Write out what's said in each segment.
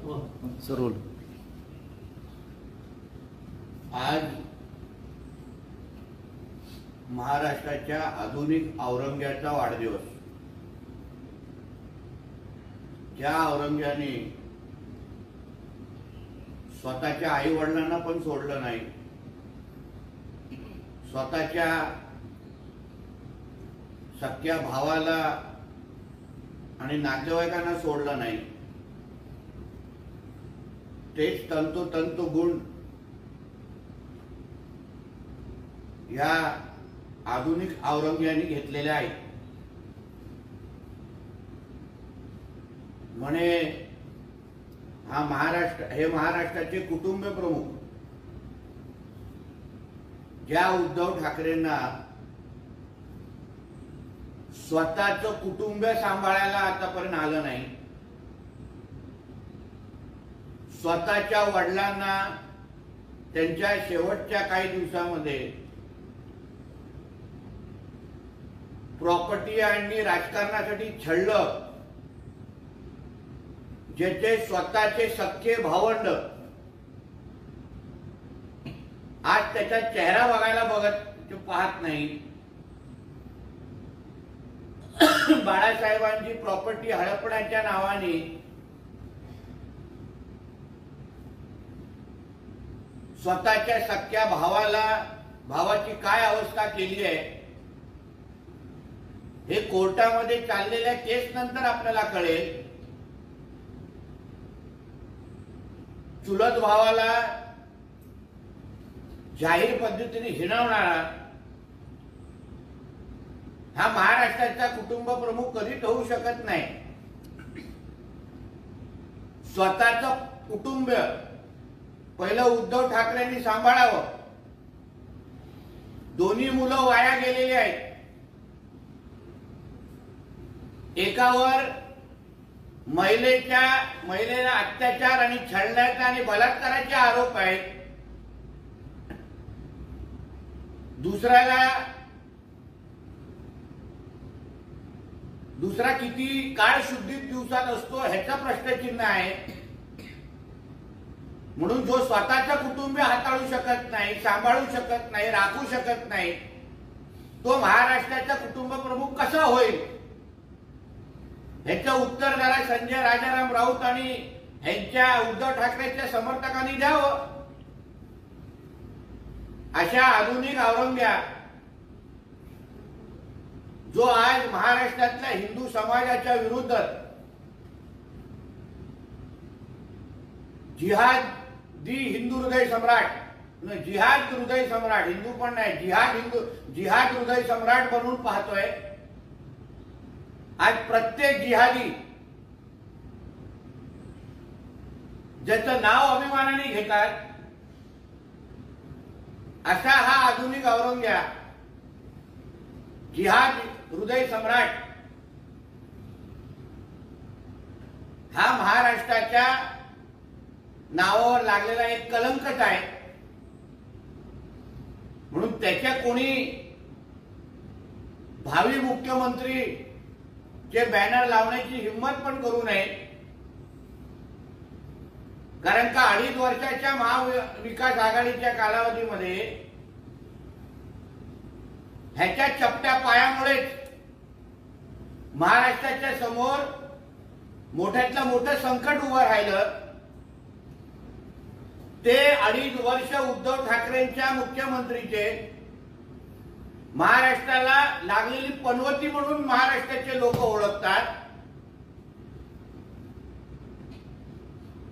सरोल आज महाराष्ट्राच्या आधुनिक औरंग्याचा वाढदिवस। ज्या औरंग्याने स्वतःच्या आई वडिलांना पण सोडलं नाही, स्वतःच्या सख्या भावाला आणि नातेवाईकांना सोडलं नाही, तेच तंतोतंत गुण या आधुनिक औरंग्याने घेतलेले आहेत। म्हणे हा महाराष्ट्राचे कुटुंब प्रमुख ज्या उद्धव ठाकरेंना स्वतःचं कुटुंब सांभाळायला आतापर्यंत आलं नाही, स्वतःच्या वडिलांना त्यांच्या शेवटच्या काही दिवसांमध्ये प्रॉपर्टी आणि राजकारणासाठी छळलं, ज्याचे स्वतःचे सख्खे भावंड आज त्याचा चेहरा बघायला पाहत नाही, बाळासाहेबांची प्रॉपर्टी हडपण्याच्या नावाने स्वतःच्या सख्या भावाची काय अवस्था केली आहे हे कोर्टामध्ये चाललेल्या केस नंतर आपल्याला कळेल। चुलत भावाला जाहीर पद्धतीने हिणवणारा हा महाराष्ट्राचा कुटुंब प्रमुख कधीच होऊ शकत नाही। स्वतःचं कुटुंब पहिलं उद्धव ठाकरेंनी सांभाळावं। दोन्ही मुलं वाया गेलेली आहेत, एकावर महिलेला अत्याचार आणि छळण्याचा आणि बलात्काराचे आरोप आहेत, दुसरा किती काळ शुद्धीत दिवसात असतो ह्याचा प्रश्नचिन्ह आहे। म्हणून जो स्वतःचा कुटुंब हाताळू शकत नाही, सांभाळू शकत नाही, राखू शकत नाही, तो महाराष्ट्राचा कुटुंब प्रमुख कसा होईल ह्याचं उत्तर जरा संजय राजाराम राऊत आणि ह्यांच्या उद्धव ठाकरेच्या समर्थकांनी द्यावं। अशा आधुनिक औरंग्या जो आज महाराष्ट्रातल्या हिंदू समाजाच्या विरुद्ध हिंदू हृदय सम्राट हिंदू पण नाही, जिहाद हृदय सम्राट बनून पाहतोय। आज प्रत्येक जिहादी ज्याचं नाव अभिमानाने घेतात असा हा आधुनिक औरंग्या जिहाद हृदय सम्राट हा महाराष्ट्राच्या नावावर लागलेला एक कलंकच आहे। म्हणून त्याच्या कोणी भावी मुख्यमंत्री चे बॅनर लावण्याची हिंमत पण करू नये, कारण का 2.5 वर्षाच्या महाविकास आघाडीच्या कालावधीमध्ये ह्याच्या चपट्या पायामुळेच महाराष्ट्राच्या समोर मोठ्यातलं मोठं संकट उभं राहिलं। ते 2.5 वर्ष उद्धव ठाकरेंच्या मुख्यमंत्रीचे महाराष्ट्राला लागलेली पनवती म्हणून महाराष्ट्राचे लोक ओळखतात।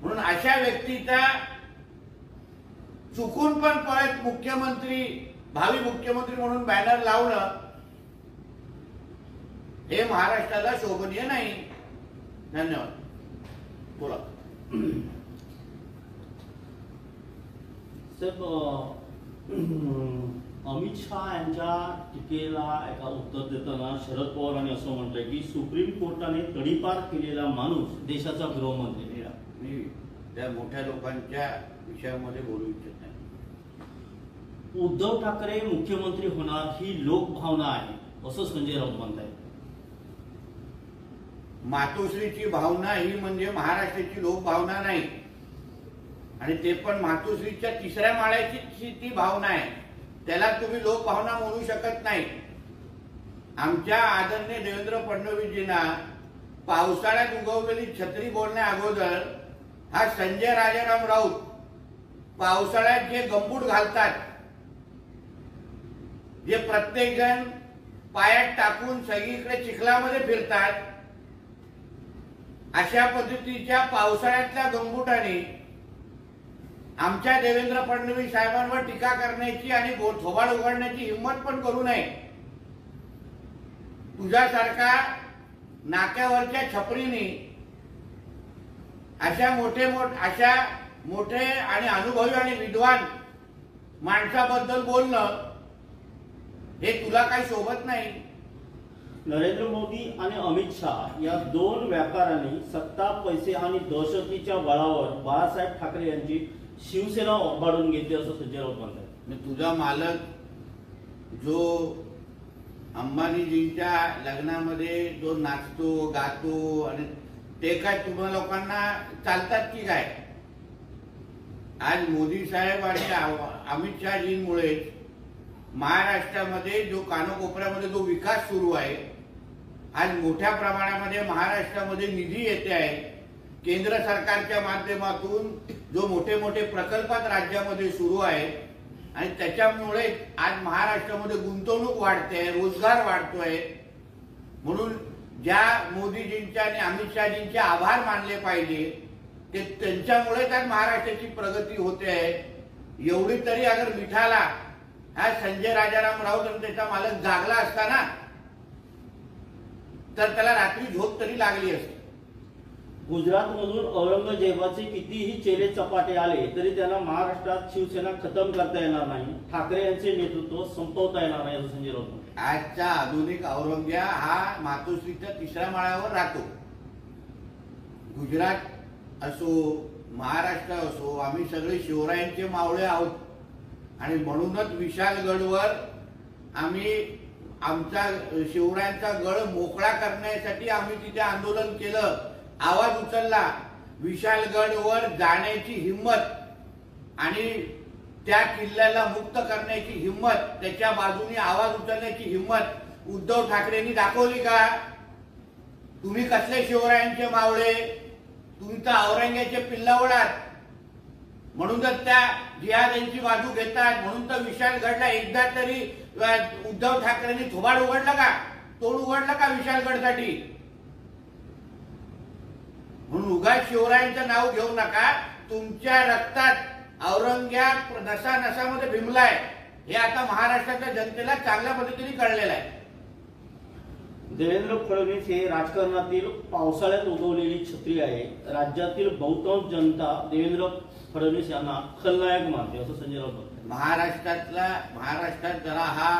म्हणून अशा व्यक्तीचा चुकून पण परत भावी मुख्यमंत्री म्हणून बॅनर लावणं हे महाराष्ट्राला शोभनीय नाही। धन्यवाद। बोला साहेब, अमित शहा यांच्या टीकेला एका उत्तर देताना शरद पवारांनी असं म्हटलंय की सुप्रीम कोर्टाने तडीपार केलेला माणूस देशाचा गृहमंत्री। मी त्या मोठ्या लोकांच्या विषयामध्ये बोलू इच्छित नाही। उद्धव ठाकरे मुख्यमंत्री होणार ही लोकभावना आहे असं संजय राऊत म्हणतायत। मातोश्रीची भावना ही म्हणजे महाराष्ट्राची लोकभावना नाही, आणि ते पण मातोश्रीच्या 3ऱ्या माळ्याची ती भावना आहे, त्याला तुम्ही लोकभावना म्हणू शकत नाही. आमच्या आदरणीय देवेंद्र फडणवीसजींना पावसाळ्यात उगवलेली छत्री बोलण्या अगोदर हा संजय राजाराम राऊत पावसाळ्यात जे गंबूट घालतात, जे प्रत्येक जण पायात टाकून सगळीकडे चिखलामध्ये फिरतात, अशा पद्धतीच्या पावसाळ्यातल्या गंबुटाने आमच्या देवेंद्र फडणवीस साहेबांवर टीका करण्याची आणि थोबाड उघडण्याची हिंमत पण करू नये. तुझ्यासारखा नाक्यावरच्या छपरीने अशा मोठे आणि अनुभवी आणि विद्वान माणसाबद्दल बोलणं हे तुला काही शोभत नाही. नरेंद्र मोदी आणि अमित शहा या 2 व्यापाऱ्यांनी सत्ता, पैसे आणि दहशतीच्या बळावर बाळासाहेब ठाकरे यांची शिवसेना ओरबाडून घेतली असं संजय राऊत म्हणतात. तुझा मालक जो अंबानीजींच्या लग्नामध्ये जो नाचतो गातो आणि ते काय तुम्हा लोकांना चालतात की काय? आज मोदी साहेब आणि अमित शहाजींमुळे महाराष्ट्रामध्ये जो कानाकोपऱ्यामध्ये जो विकास सुरू आहे, आज मोठ्या प्रमाणामध्ये महाराष्ट्रामध्ये निधी येते आहे. केंद्र सरकारच्या माध्यमातून जो मोठे मोठे प्रकल्पात राज्यामध्ये सुरू आहे आणि त्याच्यामुळे आज महाराष्ट्रामध्ये गुंतवणूक वाढते, रोजगार वाढतोय. म्हणून ज्या मोदीजींच्या आणि अमित शहाजींचे आभार मानले पाहिजे, ते त्यांच्यामुळेच आज महाराष्ट्राची प्रगती होते आहे. एवढी तरी अगर मिठाला हा संजय राजाराम राऊत आणि त्याचा मालक जागला असता ना, तर त्याला रात्री झोप तरी लागली असती. गुजरातमधून औरंगजेबाचे कितीही चेले चपाटे आले तरी त्यांना महाराष्ट्रात शिवसेना खतम करता येणार नाही, ठाकरे यांचे नेतृत्व संपवता येणार नाही असं संजय राऊत म्हणतात. आजचा आधुनिक औरंग्या हा मातोश्रीच्या 3ऱ्या माळ्यावर राहतो. गुजरात असो, महाराष्ट्र असो, आम्ही सगळे शिवरायांचे मावळे आहोत. आणि म्हणूनच विशालगडवर आम्ही आमचा शिवरायांचा गड मोकळा करण्यासाठी आम्ही तिथे आंदोलन केलं, आवाज उचलला. विशालगडवर जाण्याची हिंमत आणि त्या किल्ल्याला मुक्त करण्याची हिंमत, त्याच्या बाजूने आवाज उचलण्याची हिंमत उद्धव ठाकरेंनी दाखवली का? तुम्ही कसले शिवरायांचे मावळे? तुम्ही तर औरंग्याचे पिल्लावळात. म्हणून तर त्या जिहाद्यांची बाजू घेतात. म्हणून तर विशालगडला एकदा तरी उद्धव ठाकरेंनी थोबाड उघडलं का? तोंड उघडलं का विशालगडसाठी? म्हणून उगाच शिवरायांचं नाव घेऊ नका. तुमच्या रक्तात औरंग्या नसा नसामध्ये भिमलाय हे आता महाराष्ट्राच्या जनतेला चांगल्या पद्धतीने कळलेलं आहे. देवेंद्र फडणवीस हे राजकारणातील पावसाळ्यात उगवलेली छत्री आहे. राज्यातील बहुतांश जनता देवेंद्र फडणवीस यांना खलनायक मानते असं संजय राऊत म्हणतात. महाराष्ट्रात जरा हा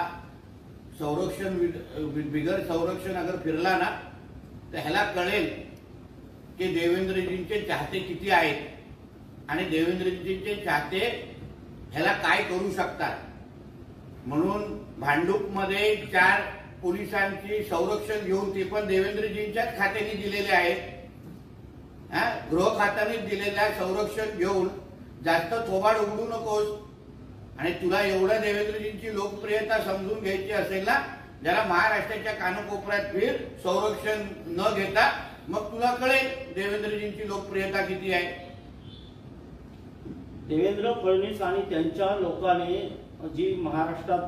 संरक्षण बिगर संरक्षण अगर फिरला ना, तर ह्याला कळेल की देवेंद्रजींचे चाहते किती आहेत आणि देवेंद्रजींचे चाहते ह्याला काय करू शकतात. म्हणून भांडूपमध्ये 4 पोलिसांची संरक्षण घेऊन ते पण देवेंद्रजींच्याच खात्याने दिलेले आहेत. गृह खात्याने दिलेल्या संरक्षण घेऊन जास्त थोबाड उघडू नकोस. आणि तुला एवढं देवेंद्रजींची लोकप्रियता समजून घ्यायची असेल ना, ज्याला महाराष्ट्राच्या कानाकोपऱ्यात फिर संरक्षण न घेता, मग तुला कळेल देवेंद्रजींची लोकप्रियता किती आहे. देवेंद्र फडणवीस आणि त्यांच्या लोकांनी जी महाराष्ट्रात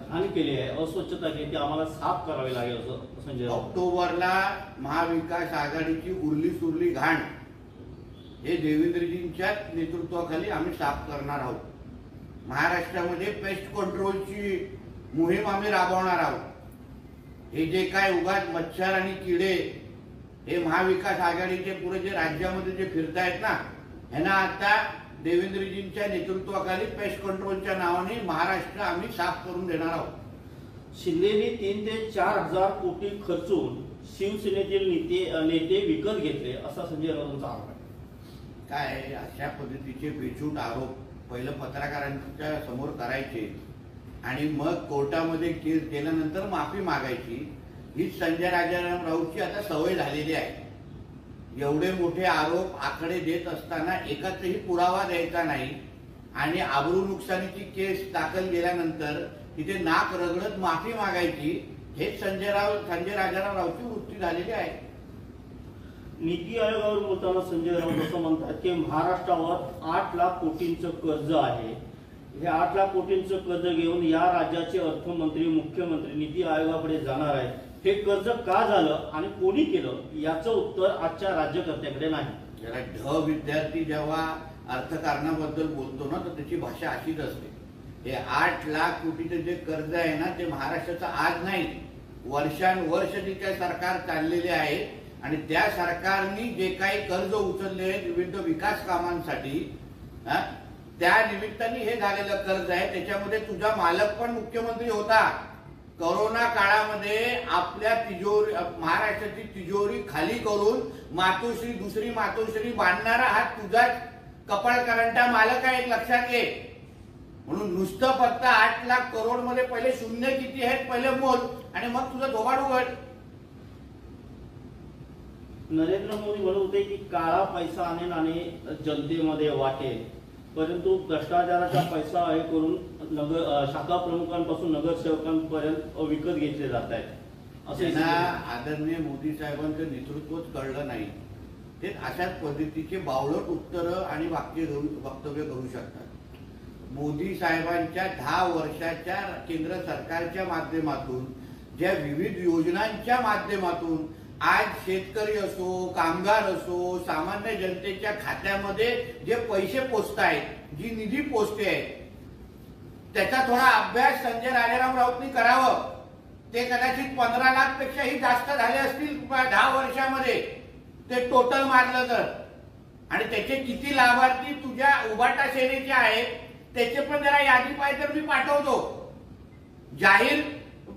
घाण केली आहे, अस्वच्छता केली, ती आम्हाला साफ करावी लागेल असं संजय राऊत. ऑक्टोबरला महाविकास आघाडीची उरली सुरली घाण हे देवेंद्रजींच्याच नेतृत्वाखाली आम्ही साफ करणार आहोत. महाराष्ट्रामध्ये पेस्ट कंट्रोलची मोहीम आम्ही राबवणार आहोत. हे जे काय उगाच मच्छर आणि किडे हे महाविकास आघाडीचे पुढे जे राज्यामध्ये जे फिरतायत ना, ह्यांना आता देवेंद्रजींच्या नेतृत्वाखाली पेस्ट कंट्रोलच्या नावाने महाराष्ट्र आम्ही साफ करून देणार आहोत. शिंदेनी 3 ते 4 हजार कोटी खर्चून शिवसेनेतील नेते विकत घेतले असा संजय राऊतांचा आरोप आहे. काय अशा पद्धतीचे बेछूट आरोप पहिलं पत्रकारांच्या समोर करायचे आणि मग कोर्टामध्ये केस केल्यानंतर माफी मागायची, ही संजय राजाराम राऊतची आता सवय झालेली आहे. एवढे मोठे आरोप आकडे देत असताना एकाचही पुरावा द्यायचा नाही आणि आबरू नुकसानीची केस दाखल केल्यानंतर तिथे नाक रगडत माफी मागायची, हेच संजय राजाराम राऊतची वृत्ती झालेली आहे. नीती आयोगावर बोलताना संजय राऊत असं म्हणतात की महाराष्ट्रावर 8 लाख कोटींचं कर्ज आहे. हे 8 लाख कोटींचं कर्ज घेऊन या राज्याचे अर्थमंत्री मुख्यमंत्री नीती आयोगाकडे जाणार आहे. हे कर्ज का झालं आणि कोणी केलं याचं उत्तर आजच्या राज्यकर्त्याकडे नाही. जरा ढ विद्यार्थी जेव्हा अर्थकारणाबद्दल बोलतो ना तर त्याची भाषा अशीच असते. हे 8 लाख कोटीचं जे कर्ज आहे ना ते महाराष्ट्राचं आज नाही, वर्षानुवर्ष जे काही सरकार चाललेले आहे आणि त्या सरकारनी जे काही कर्ज उचलले विविध विकास कामांसाठी त्या निमित्ताने हे झालेलं कर्ज आहे. त्याच्यामध्ये तुझा मालक पण मुख्यमंत्री होता. कोरोना काळामध्ये आपल्या तिजोरी महाराष्ट्राची तिजोरी खाली करून मातोश्री दुसरी मातोश्री बांधणारा हा तुझाच कपाळकरंटा मालक आहे, लक्षात घे. म्हणून नुसतं फक्त 8 लाख करोड मध्ये पहिले शून्य किती आहेत पहिले मोल आणि मग तुझं थोबाड उघड. नरेंद्र मोदी म्हणत होते की काळा पैसा आणेन आणि जनतेमध्ये वाटेल, परंतु भ्रष्टाचाराचा पैसा हे करून शाखा प्रमुखांपासून नगरसेवकांपर्यंत विकत घेतले जात आहेत असे आदरणीय मोदी साहेबांचं नेतृत्वच कळलं नाही. ते अशाच पद्धतीचे बावळट उत्तरं आणि वक्तव्य करू शकतात. मोदी साहेबांच्या 10 वर्षाच्या केंद्र सरकारच्या माध्यमातून ज्या विविध योजनांच्या माध्यमातून आज शेतकरी असो कामगार असो सामान्य जनतेच्या खात्यामध्ये जे पैसे पोचतायत, जी निधी पोचते आहे, त्याचा थोडा अभ्यास संजय राजाराम राऊतनी करावं. ते कदाचित 15 लाख पेक्षाही जास्त झाले असतील 10 वर्षामध्ये ते टोटल मारलं तर. आणि त्याचे किती लाभार्थी तुझ्या उभाटा सेनेचे आहेत त्याचे पण जरा यादी पाहिजे तर मी पाठवतो. जाहीर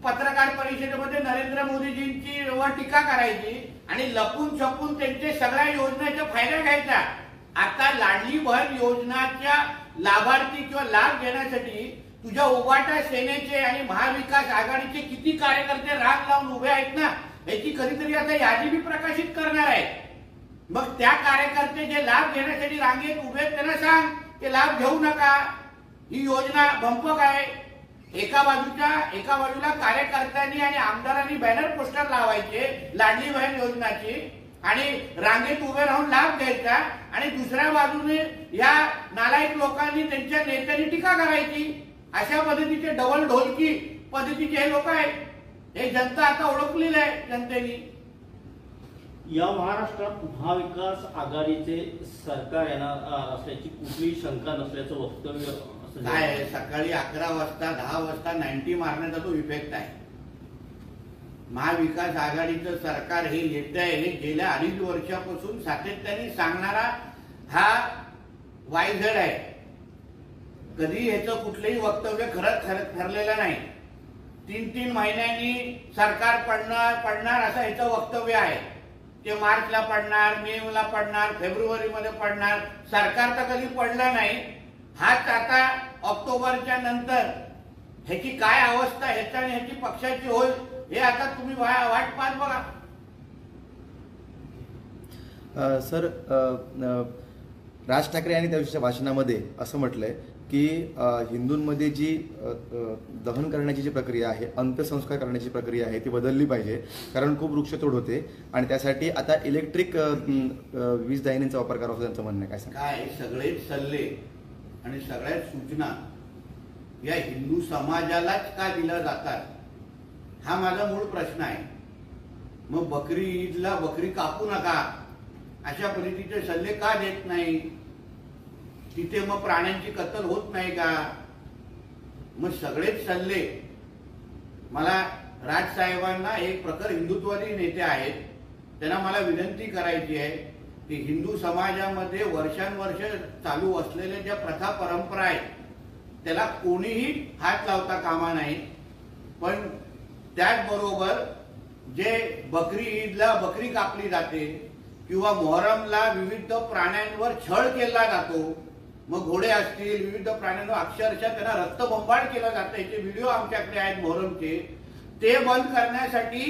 पत्रकार परिषदेमध्ये नरेंद्र मोदीजींची टीका करायची आणि लपून छपून त्यांचे सगळ्या योजनेचा फायदा घ्यायचा. आता लाडली बहीण योजनाच्या लाभार्थी किंवा लाभ घेण्यासाठी तुझ्या उभाटा सेनेचे आणि महाविकास आघाडीचे किती कार्यकर्ते राग लावून उभे आहेत ना, याची कधीतरी आता यादी मी प्रकाशित करणार आहे. मग त्या कार्यकर्ते जे लाभ घेण्यासाठी रांगेत उभे आहेत त्यांना सांग की लाभ घेऊ नका, ही योजना भंपक आहे. एका बाजूला कार्यकर्त्यांनी आणि आमदारांनी बॅनर पोस्टर लावायचे लाडली बहीण योजनाची आणि रांगेत उभे राहून लाभ घ्यायचा आणि दुसऱ्या बाजूने या नालायक लोकांनी त्यांच्या नेत्यांनी टीका करायची. अशा पद्धतीचे डबल ढोलकी पद्धतीचे हे लोक आहेत. हे जनता आता ओळखलेलं आहे जनतेने. या महाराष्ट्रात महाविकास आघाडीचे सरकार येणार असल्याची कुठलीही शंका नसल्याचं वक्तव्य काय. सकाळी 11 वाजता 10 वाजता 90 मारण्याचा तो इफेक्ट आहे. महाविकास आघाडीचं सरकार हे येत आहे हे गेल्या 2.5 वर्षापासून सातत्याने सांगणारा हा YZ आहे. कधी ह्याचं कुठलंही वक्तव्य खरंच ठरलेलं नाही. 3-3 महिन्यांनी सरकार पडणार असं ह्याचं वक्तव्य आहे. ते मार्चला पडणार, मेला पडणार, फेब्रुवारीमध्ये पडणार. सरकार तर कधी पडलं नाही. हाच आता ऑक्टोबरच्या नंतर ह्याची काय अवस्था ह्याच्या आणि ह्याची पक्षाची होईल हे आता तुम्ही वाट पाहत बघा. सर, राज ठाकरे यांनी त्या दिवशीच्या भाषणामध्ये असं म्हटलंय की हिंदूंमध्ये जी दहन करण्याची जी प्रक्रिया आहे, अंत्यसंस्कार करण्याची प्रक्रिया आहे ती बदलली पाहिजे, कारण खूप वृक्षतोड होते आणि त्यासाठी आता इलेक्ट्रिक वीज दाहिनीचा वापर करावा असं त्यांचं म्हणणं आहे. काय सगळेच सल्ले आणि सगळ्या सूचना या हिंदू समाजालाच का दिल्या जातात हा माझा मूळ प्रश्न आहे. मग बकरी ईदला बकरी कापू नका अशा पद्धतीचे सल्ले का देत नाही? तिथे मग प्राण्यांची कत्तल होत नाही का? मग सगळेच सल्ले मला राजसाहेबांना एक प्रखर हिंदुत्ववादी नेते आहेत त्यांना मला विनंती करायची आहे की हिंदू समाजामध्ये वर्षानुवर्ष चालू असलेल्या ज्या प्रथा परंपरा आहेत त्याला कोणीही हात लावता कामा नाही. पण त्याचबरोबर जे बकरी ईदला बकरी कापली जाते किंवा मोहरमला विविध प्राण्यांवर छळ केला जातो, मग घोडे असतील विविध प्राण्यांवर अक्षरशः त्यांना रक्तबंबाळ केला जातं, याचे व्हिडिओ आमच्याकडे आहेत मोहरमचे. ते बंद करण्यासाठी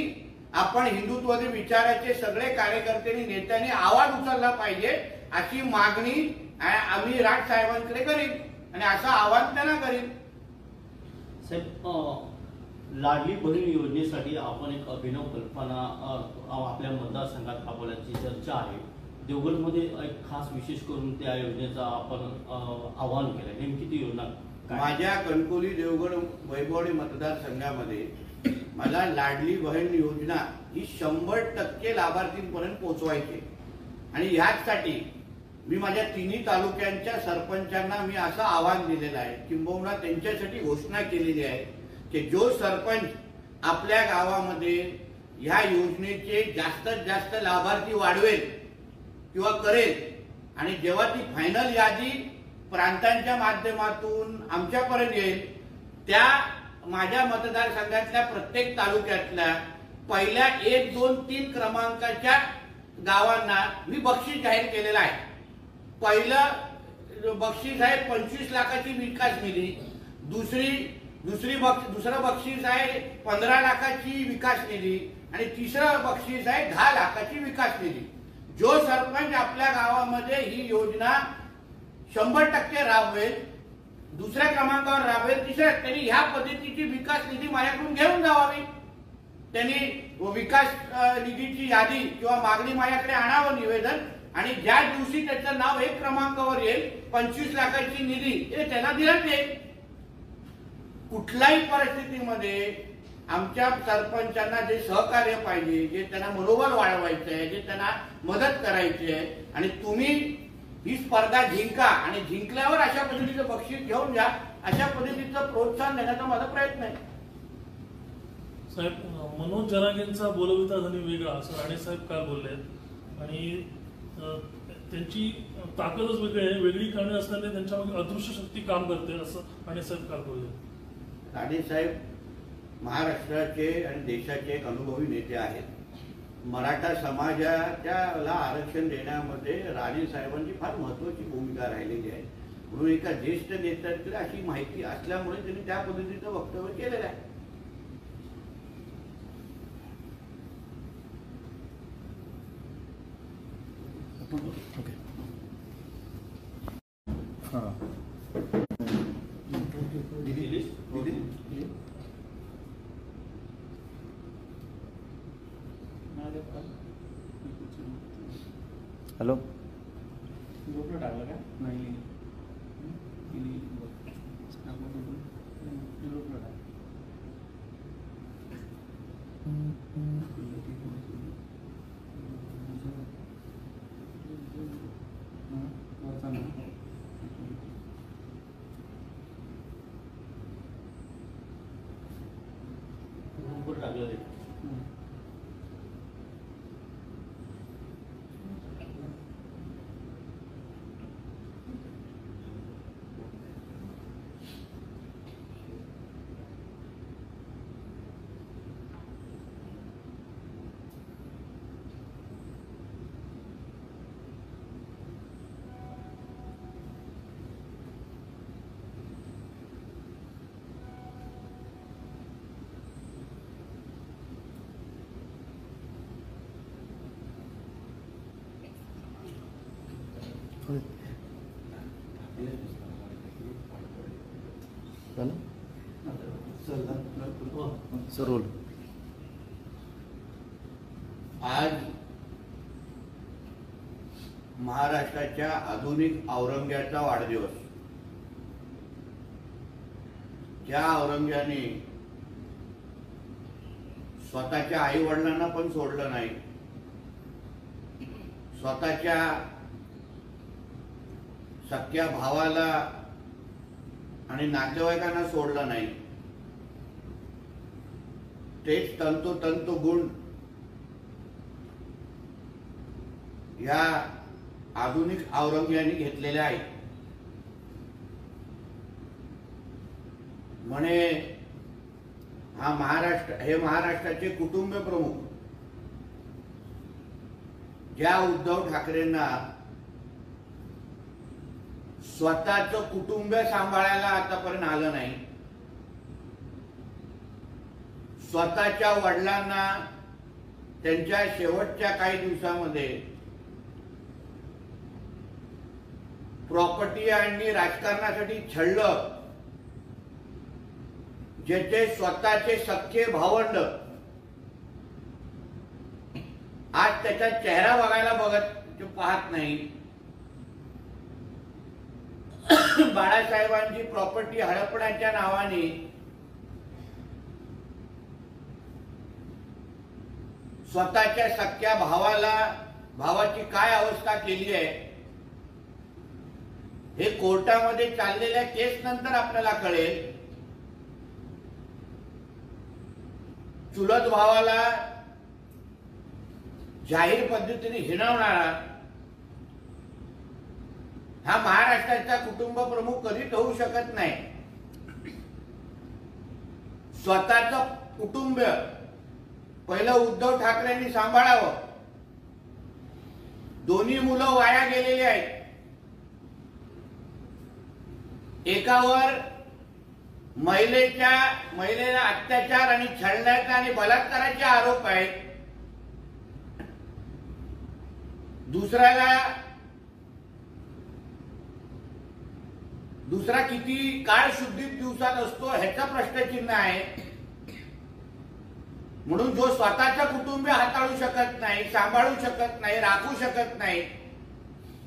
आपण हिंदुत्वादी विचाराचे सगळे कार्यकर्त्यांनी नेत्यांनी आवाज उचलला पाहिजे अशी मागणी आम्ही राज साहेबांकडे करीन आणि असं आवाहन त्यांना करीन. साहेब, लाडली बहीण योजनेसाठी आपण एक अभिनव कल्पना आपल्या मतदारसंघात राबवण्याची चर्चा आहे. देवगडमध्ये एक खास विशेष करून त्या योजनेचा आपण आवाहन केलं. नेमकी ती योजना काय? माझ्या कणकवली देवगड वैभववाडी मतदारसंघामध्ये मला लाडली बहीण योजना ही 100% लाभार्थींपर्यंत पोहोचवायची आणि ह्याचसाठी मी माझ्या तिन्ही तालुक्यांच्या सरपंचांना मी असं आवाहन दिलेलं आहे, किंबहुना त्यांच्यासाठी घोषणा केलेली आहे की जो सरपंच आपल्या गावामध्ये ह्या योजनेचे जास्तीत जास्त लाभार्थी वाढवेल किंवा करेल आणि जेव्हा ती फायनल यादी प्रांतांच्या माध्यमातून आमच्यापर्यंत येईल, त्या माझ्या मतदारसंघातल्या प्रत्येक तालुक्यातल्या पहिल्या 1, 2, 3 क्रमांकाच्या गावांना मी बक्षीस जाहीर केलेलं आहे. पहिलं बक्षीस आहे 25 लाखाची विकास निधी, दुसरं बक्षीस आहे 15 लाखाची विकास निधी आणि तिसरं बक्षीस आहे 10 लाखाची विकास निधी. जो सरपंच आपल्या गावामध्ये ही योजना 100% राबवेल, दुसऱ्या क्रमांकावर राबवेल, त्यांनी ह्या पद्धतीची विकास निधी माझ्याकडून घेऊन जावावी. त्यांनी विकास निधीची यादी किंवा मागणी माझ्याकडे आणावं निवेदन आणि ज्या दिवशी त्याचं नाव 1 क्रमांकावर येईल 25 लाखाची निधी हे त्यांना दिलं जाईल. कुठल्याही परिस्थितीमध्ये आमच्या सरपंचांना जे सहकार्य पाहिजे, जे त्यांना मनोबल वाढवायचं आहे, जे त्यांना मदत करायची आहे आणि तुम्ही ही स्पर्धा जिंका आणि जिंकल्यावर अशा पद्धतीचं बक्षीस घेऊन जा, अशा पद्धतीचं प्रोत्साहन देण्याचा माझा प्रयत्न आहे. साहेब, मनोज जरांगेंचा बोलविता धनी वेगळा असं राणे साहेब काल बोलले आणि त्यांची ताकदच वेगळी आहे, वेगळी कारणे असल्याने त्यांच्यामध्ये अदृश्य शक्ती काम करते असं राणे साहेब काल बोलले. राणे साहेब महाराष्ट्राचे आणि देशाचे एक अनुभवी नेते आहेत. मराठा समाजाला आरक्षण देण्यामध्ये राणे साहेबांची फार महत्वाची भूमिका राहिलेली आहे. म्हणून एका ज्येष्ठ नेत्याकडे अशी माहिती असल्यामुळे त्यांनी त्या पद्धतीचं वक्तव्य केलेलं आहे. ओके. हां. हॅलो. ग्रुपला टाकलं का? नाही. ग्रुपला टाक. Sir roll. आज महाराष्ट्राच्या आधुनिक औरंग्याचा वाढदिवस. ज्या औरंग्याने स्वतःच्या आई वडिलांना पण सोडलं नाही, स्वतःच्या सख्या भावाला आणि नातेवाईकांना सोडलं नाही, तेच तंतोतंत गुण या आधुनिक औरंग्याने घेतलेले आहेत. म्हणे हे महाराष्ट्राचे कुटुंब प्रमुख ज्या उद्धव ठाकरेंना स्वतःचं कुटुंब सांभाळायला आतापर्यंत आलं नाही, स्वतःच्या वडिलांना त्यांच्या शेवटच्या काही दिवसामध्ये प्रॉपर्टी आणि राजकारणासाठी छळलं, ज्याचे स्वतःचे सख्खे भावंड आज त्याचा चेहरा बघायला पाहत नाही. बाळासाहेबांची प्रॉपर्टी हडपण्याच्या नावाने स्वतःच्या सख्या भावाची काय अवस्था केली आहे हे कोर्टामध्ये चाललेल्या केस नंतर आपल्याला कळेल. चुलत भावाला जाहीर पद्धतीने हिणवणारा हा महाराष्ट्राचा कुटुंब प्रमुख कधीच होऊ शकत नाही. स्वतःचं कुटुंब पहिलं उद्धव ठाकरेंनी सांभाळावं. दोन्ही मुलं वाया गेलेली आहेत. एकावर महिलेला अत्याचार आणि छळण्याचा आणि बलात्काराचे आरोप आहेत. दुसरा किती काळ शुद्धीत दिवसात असतो ह्याचा प्रश्नचिन्ह आहे. म्हणून जो स्वतःचं कुटुंब हाताळू शकत नाही, सांभाळू शकत नाही, राखू शकत नाही,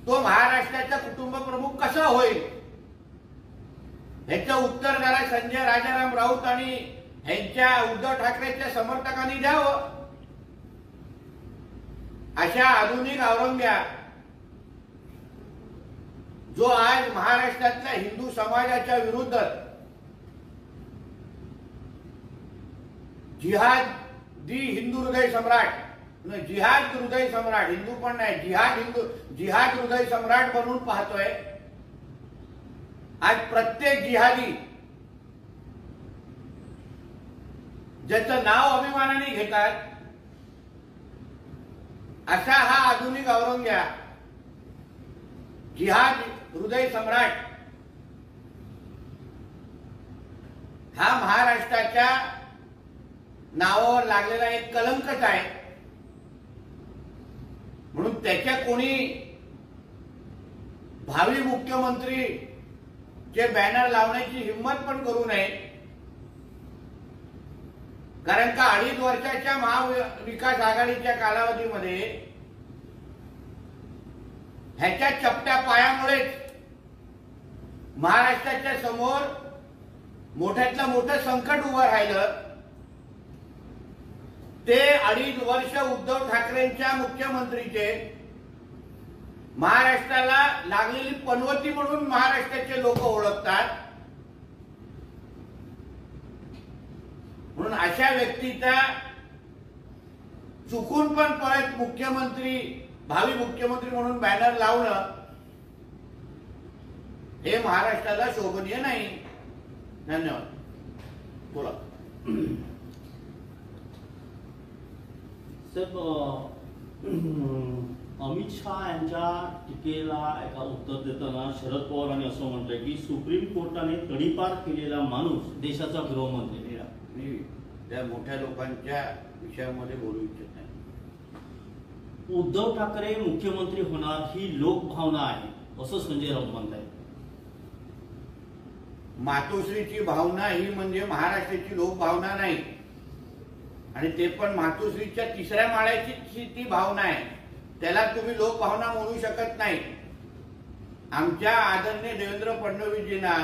तो महाराष्ट्राचा कुटुंब प्रमुख कसा होईल ह्याचं उत्तर त्याला संजय राजाराम राऊत आणि ह्यांच्या उद्धव ठाकरेच्या समर्थकांनी द्यावं. अशा आधुनिक औरंग्या जो आज महाराष्ट्रातल्या हिंदू समाजाच्या विरुद्ध जिहादी हिंदू हृदय सम्राट, जिहाद हृदय सम्राट, हिंदू पण नाही, जिहाद हृदय सम्राट बनून पाहतोय. आज प्रत्येक जिहादी ज्याचं नाव अभिमानाने घेतात असा हा आधुनिक औरंग्या जिहाद हृदय सम्राट हा महाराष्ट्राच्या नावावर लागलेला एक कलंकच आहे. म्हणून त्याच्या कोणी भावी मुख्यमंत्री जे बॅनर लावण्याची हिंमत पण करू नये. कारण का 2.5 वर्षाच्या महाविकास आघाडीच्या कालावधीमध्ये ह्याच्या चपट्या पायामुळेच महाराष्ट्राच्या समोर मोठ्यातलं मोठं संकट उभं राहिलं. ते 2.5 वर्ष उद्धव ठाकरेंच्या मुख्यमंत्रीचे महाराष्ट्राला लागलेली पनवती म्हणून महाराष्ट्राचे लोक ओळखतात. म्हणून अशा व्यक्तीचा चुकून पण परत भावी मुख्यमंत्री म्हणून बॅनर लावणं हे महाराष्ट्राला शोभनीय नाही. धन्यवाद. बोला. अमित शहा यांच्या टीकेला एका उत्तर देताना शरद पवारांनी असं म्हटलंय की सुप्रीम कोर्टाने तडीपार केलेला माणूस देशाचा गृहमंत्री. मी त्या मोठ्या लोकांच्या विषयामध्ये बोलू इच्छित नाही. उद्धव ठाकरे मुख्यमंत्री होणार ही लोकभावना आहे असं संजय राऊत म्हणतायत. मातोश्रीची भावना ही म्हणजे महाराष्ट्राची लोकभावना नाही. आणि ते पण मातोश्रीच्या 3ऱ्या माळ्याची ती भावना आहे. त्याला तुम्ही लोकभावना म्हणू शकत नाही. आमच्या आदरणीय देवेंद्र फडणवीसजींना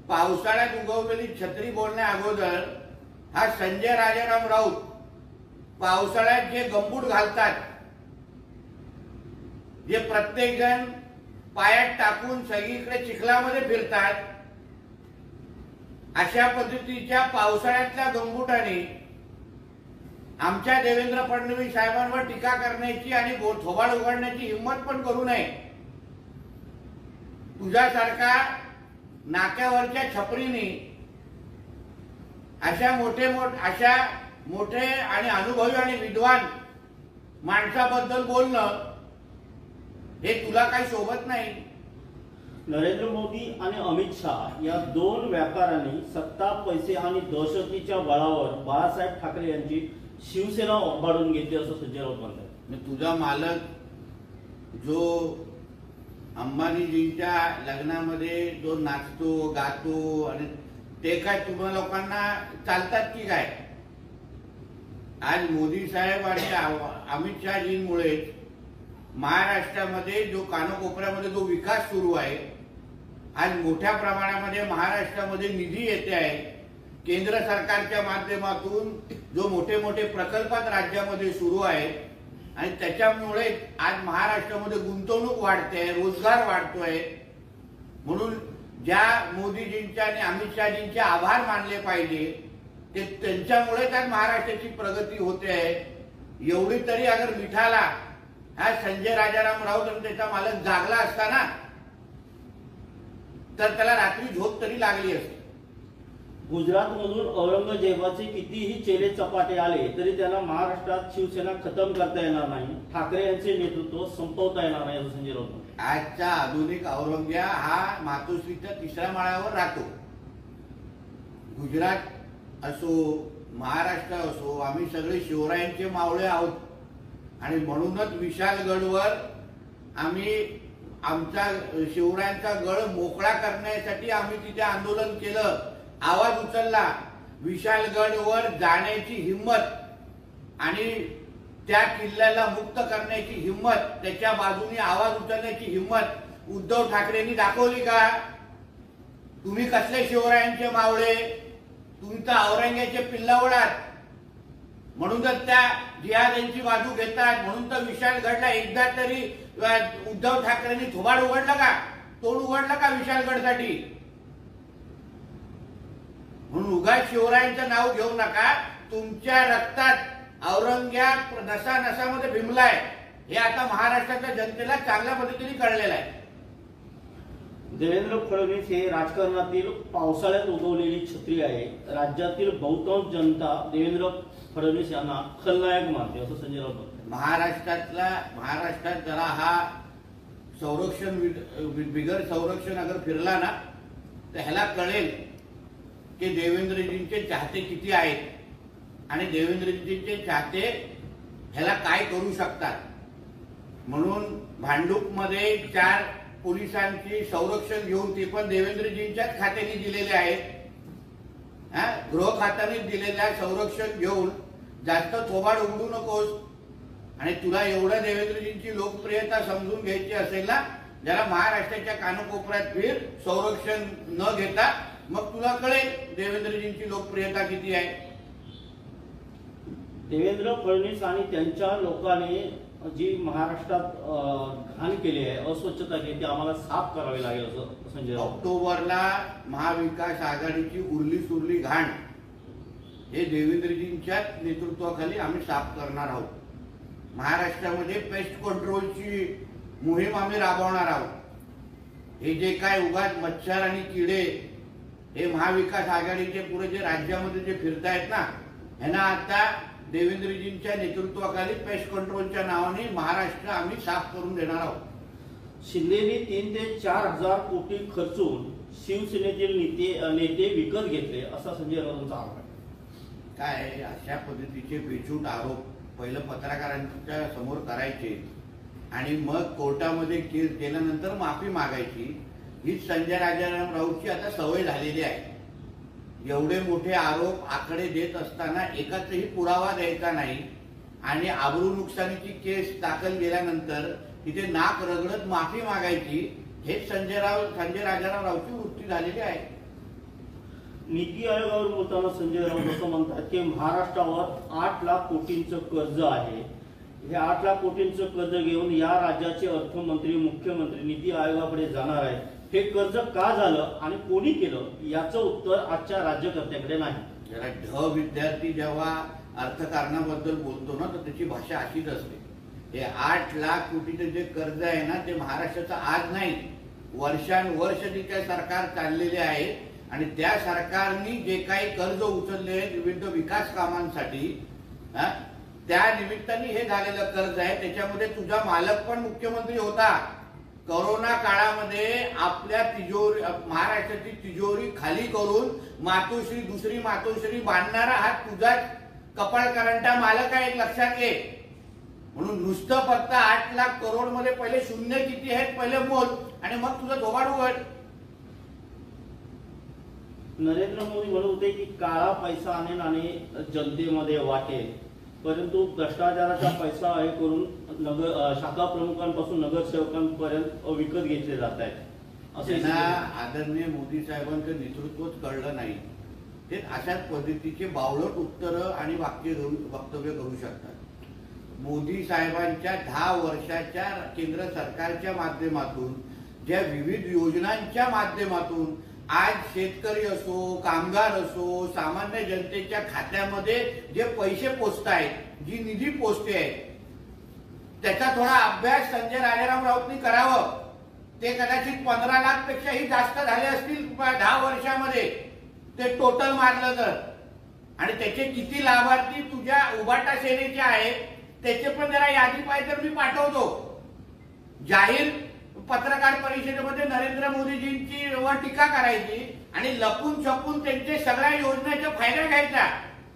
पावसाळ्यात उगवलेली छत्री बोलण्या अगोदर हा संजय राजाराम राऊत पावसाळ्यात जे गंबूट घालतात, जे प्रत्येक जण पायात टाकून सगळीकडे चिखलामध्ये फिरतात, अशा पद्धतीच्या पावसाळ्यातल्या गंबूटाने आमच्या देवेंद्र फडणवीस साहेबांवर टीका करण्याची आणि थोबाड उघडण्याची हिंमत पण करू नये. तुझ्यासारखा नाक्यावरच्या छपरीने अशा मोठे आणि अनुभवी आणि विद्वान माणसाबद्दल बोलणं हे तुला काही शोभत नाही. नरेंद्र मोदी आणि अमित शहा या 2 व्यापाऱ्यांनी सत्ता, पैसे आणि दहशतीच्या बळावर बाळासाहेब ठाकरे यांची शिवसेना ओंबाळून घेतली असं संजय राऊत म्हणतात. मग तुझा मालक जो अंबानीजींच्या लग्नामध्ये जो नाचतो गातो आणि ते काय तुम्हा लोकांना चालतात की काय? आज मोदी साहेब आणि अमित शहाजींमुळे महाराष्ट्रामध्ये जो कानाकोपऱ्यामध्ये जो विकास सुरू आहे, आज मोठ्या प्रमाणामध्ये महाराष्ट्रामध्ये निधी येते आहे. केंद्र सरकारच्या माध्यमातून जो मोठे मोठे प्रकल्पात राज्यामध्ये सुरू आहे आणि त्याच्यामुळे आज महाराष्ट्रामध्ये गुंतवणूक वाढते, रोजगार वाढतोय. म्हणून ज्या मोदीजींचे आणि अमित शहाजींचे आभार मानले पाहिजे, ते त्यांच्यामुळेच आज महाराष्ट्राची प्रगती होते आहे. एवढी तरी अगर मिठाला हा संजय राजाराम राऊत आणि त्याचा मालक जागला असता ना, तर त्याला रात्री झोप तरी लागली असती. गुजरातमधून औरंगजेबाचे कितीही चेले चपाटे आले तरी त्यांना महाराष्ट्रात शिवसेना खतम करता येणार नाही, ठाकरे यांचे नेतृत्व संपवता येणार नाही असं संजय राऊत म्हणतात. आजचा आधुनिक औरंग्या हा मातोश्रीच्या 3ऱ्या माळ्यावर राहतो. गुजरात असो, महाराष्ट्र असो, आम्ही सगळे शिवरायांचे मावळे आहोत आणि म्हणूनच विशालगडवर आम्ही आमचा शिवरायांचा गड मोकळा करण्यासाठी आम्ही तिथे आंदोलन केलं, आवाज उचलला. विशालगडवर जाण्याची हिंमत आणि त्या किल्ल्याला मुक्त करण्याची हिंमत, त्याच्या बाजूने आवाज उचलण्याची हिंमत उद्धव ठाकरेंनी दाखवली का? तुम्ही कसले शिवरायांचे मावळे? तुम्ही तर औरंग्याचे पिल्लावडात. म्हणून तर त्या जिहाद्यांची बाजू घेतात. म्हणून तर विशालगडला एकदा तरी उद्धव ठाकरेंनी थोबाड उघडलं का, तोंड उघडलं का विशालगडसाठी? म्हणून उगाच शिवरायांचं नाव घेऊ नका. तुमच्या रक्तात औरंग्या नसा नसामध्ये भिमलाय हे आता महाराष्ट्राच्या जनतेला चांगल्या पद्धतीने कळलेलं आहे. देवेंद्र फडणवीस हे राजकारणातील पावसाळ्यात उगवलेली छत्री आहे. राज्यातील बहुतांश जनता देवेंद्र फडणवीस यांना खलनायक मानते असं संजय राऊत म्हणतात. महाराष्ट्रात जरा हा संरक्षण बिगर संरक्षण अगर फिरला ना, तर ह्याला कळेल की देवेंद्रजींचे चाहते किती आहेत आणि देवेंद्रजींचे चाहते ह्याला काय करू शकतात. म्हणून भांडूपमध्ये 4 पोलिसांची संरक्षण घेऊन ते पण देवेंद्रजींच्याच खात्याने दिलेले आहेत. गृह खात्याने दिलेल्या संरक्षण घेऊन जास्त थोबाड उघडू नकोस. आणि तुला एवढं देवेंद्रजींची लोकप्रियता समजून घ्यायची असेल ना, जरा महाराष्ट्राच्या कानाकोपऱ्यात फिर संरक्षण न घेता, मग तुला कळेल देवेंद्रजींची लोकप्रियता किती आहे. देवेंद्र फडणवीस आणि त्यांच्या लोकांनी जी महाराष्ट्रात घाण केली आहे, अस्वच्छता केली, ती आम्हाला साफ करावी लागेल असं संजय राऊत. ऑक्टोबरला महाविकास आघाडीची उरली सुरली घाण हे देवेंद्रजींच्याच नेतृत्वाखाली आम्ही साफ करणार आहोत. महाराष्ट्रामध्ये पेस्ट कंट्रोलची मोहीम आम्ही राबवणार आहोत. हे जे काय उगाच मच्छर आणि किडे हे महाविकास आघाडीचे पुढे जे राज्यामध्ये जे फिरतायत ना, ह्यांना आता देवेंद्रजींच्या नेतृत्वाखाली पेस्ट कंट्रोलच्या नावाने महाराष्ट्र आम्ही साफ करून देणार आहोत. शिंदेनी 3 ते 4 हजार कोटी खर्चून शिवसेनेतील नेते विकत घेतले असा संजय राऊतांचा आरोप आहे. काय अशा पद्धतीचे बेछूट आरोप पहिलं पत्रकारांच्या समोर करायचे आणि मग कोर्टामध्ये केस केल्यानंतर माफी मागायची, ही संजय राजाराम राऊतची आता सवय झालेली आहे. एवढे मोठे आरोप आकडे देत असताना एकाचही पुरावा द्यायचा नाही आणि आबरू नुकसानीची केस दाखल केल्यानंतर तिथे नाक रगडत माफी मागायची, हेच संजय राजाराम राऊतची वृत्ती झालेली आहे. नीती आयोगावर बोलताना संजय राऊत असं म्हणतात की महाराष्ट्रावर 8 लाख कोटींचं कर्ज आहे. हे 8 लाख कोटींचं कर्ज घेऊन या राज्याचे अर्थमंत्री, मुख्यमंत्री नीती आयोगाकडे जाणार आहेत. हे कर्ज का झालं आणि कोणी केलं याचं उत्तर आजच्या राज्यकर्त्याकडे नाही. जरा ढ विद्यार्थी जेव्हा अर्थकारणाबद्दल बोलतो ना, तर त्याची भाषा अशीच असते. हे 8 लाख कोटीचं जे कर्ज आहे ना, ते महाराष्ट्राचं आज नाही, वर्षानुवर्ष जे काही सरकार चाललेले आहे आणि त्या सरकारने जे काही कर्ज उचलले विविध विकास कामांसाठी, त्या निमित्ताने हे झालेलं कर्ज आहे. त्याच्यामध्ये तुझा मालक पण मुख्यमंत्री होता. कोरोना काळामध्ये आपल्या महाराष्ट्राची तिजोरी खाली करून मातोश्री, दुसरी मातोश्री बांधणारा हा तुझाच कपाळकरंटा मालक आहे, एक लक्षात घे. म्हणून नुसतं फक्त 8 लाख करोड मध्ये पहिले शून्य किती आहेत पहिले मोज आणि मग तुझं थोबाड उघड. नरेंद्र मोदी म्हणत होते की काळा पैसा आणेल आणि जनतेमध्ये वाटेल, परंतु भ्रष्टाचाराचा पैसा हे करून शाखा प्रमुखांपासून नगरसेवकांपर्यंत विकत घेतले जात आहेत असे आदरणीय मोदी साहेबांचं नेतृत्वच कळलं नाही. ते अशाच पद्धतीचे बावळट उत्तरं आणि वक्तव्य करू शकतात. मोदी साहेबांच्या 10 वर्षाच्या केंद्र सरकारच्या माध्यमातून ज्या विविध योजनांच्या माध्यमातून आज शेतकरी असो, कामगार असो, सामान्य जनतेच्या खात्यामध्ये जे पैसे पोचतायत, जी निधी पोचते आहे, त्याचा थोडा अभ्यास संजय राजाराम राऊतनी करावं. ते कदाचित 15 लाख पेक्षाही जास्त झाले असतील 10 वर्षामध्ये ते टोटल मारलं तर. आणि त्याचे किती लाभार्थी तुझ्या उभाटा सेनेचे आहेत त्याचे पण जरा यादी पाहिजे तर मी पाठवतो. जाहीर पत्रकार परिषदेमध्ये नरेंद्र मोदीजींची वर टीका करायची आणि लपून छपून त्यांचे सगळ्या योजनेचा फायदा घ्यायचा.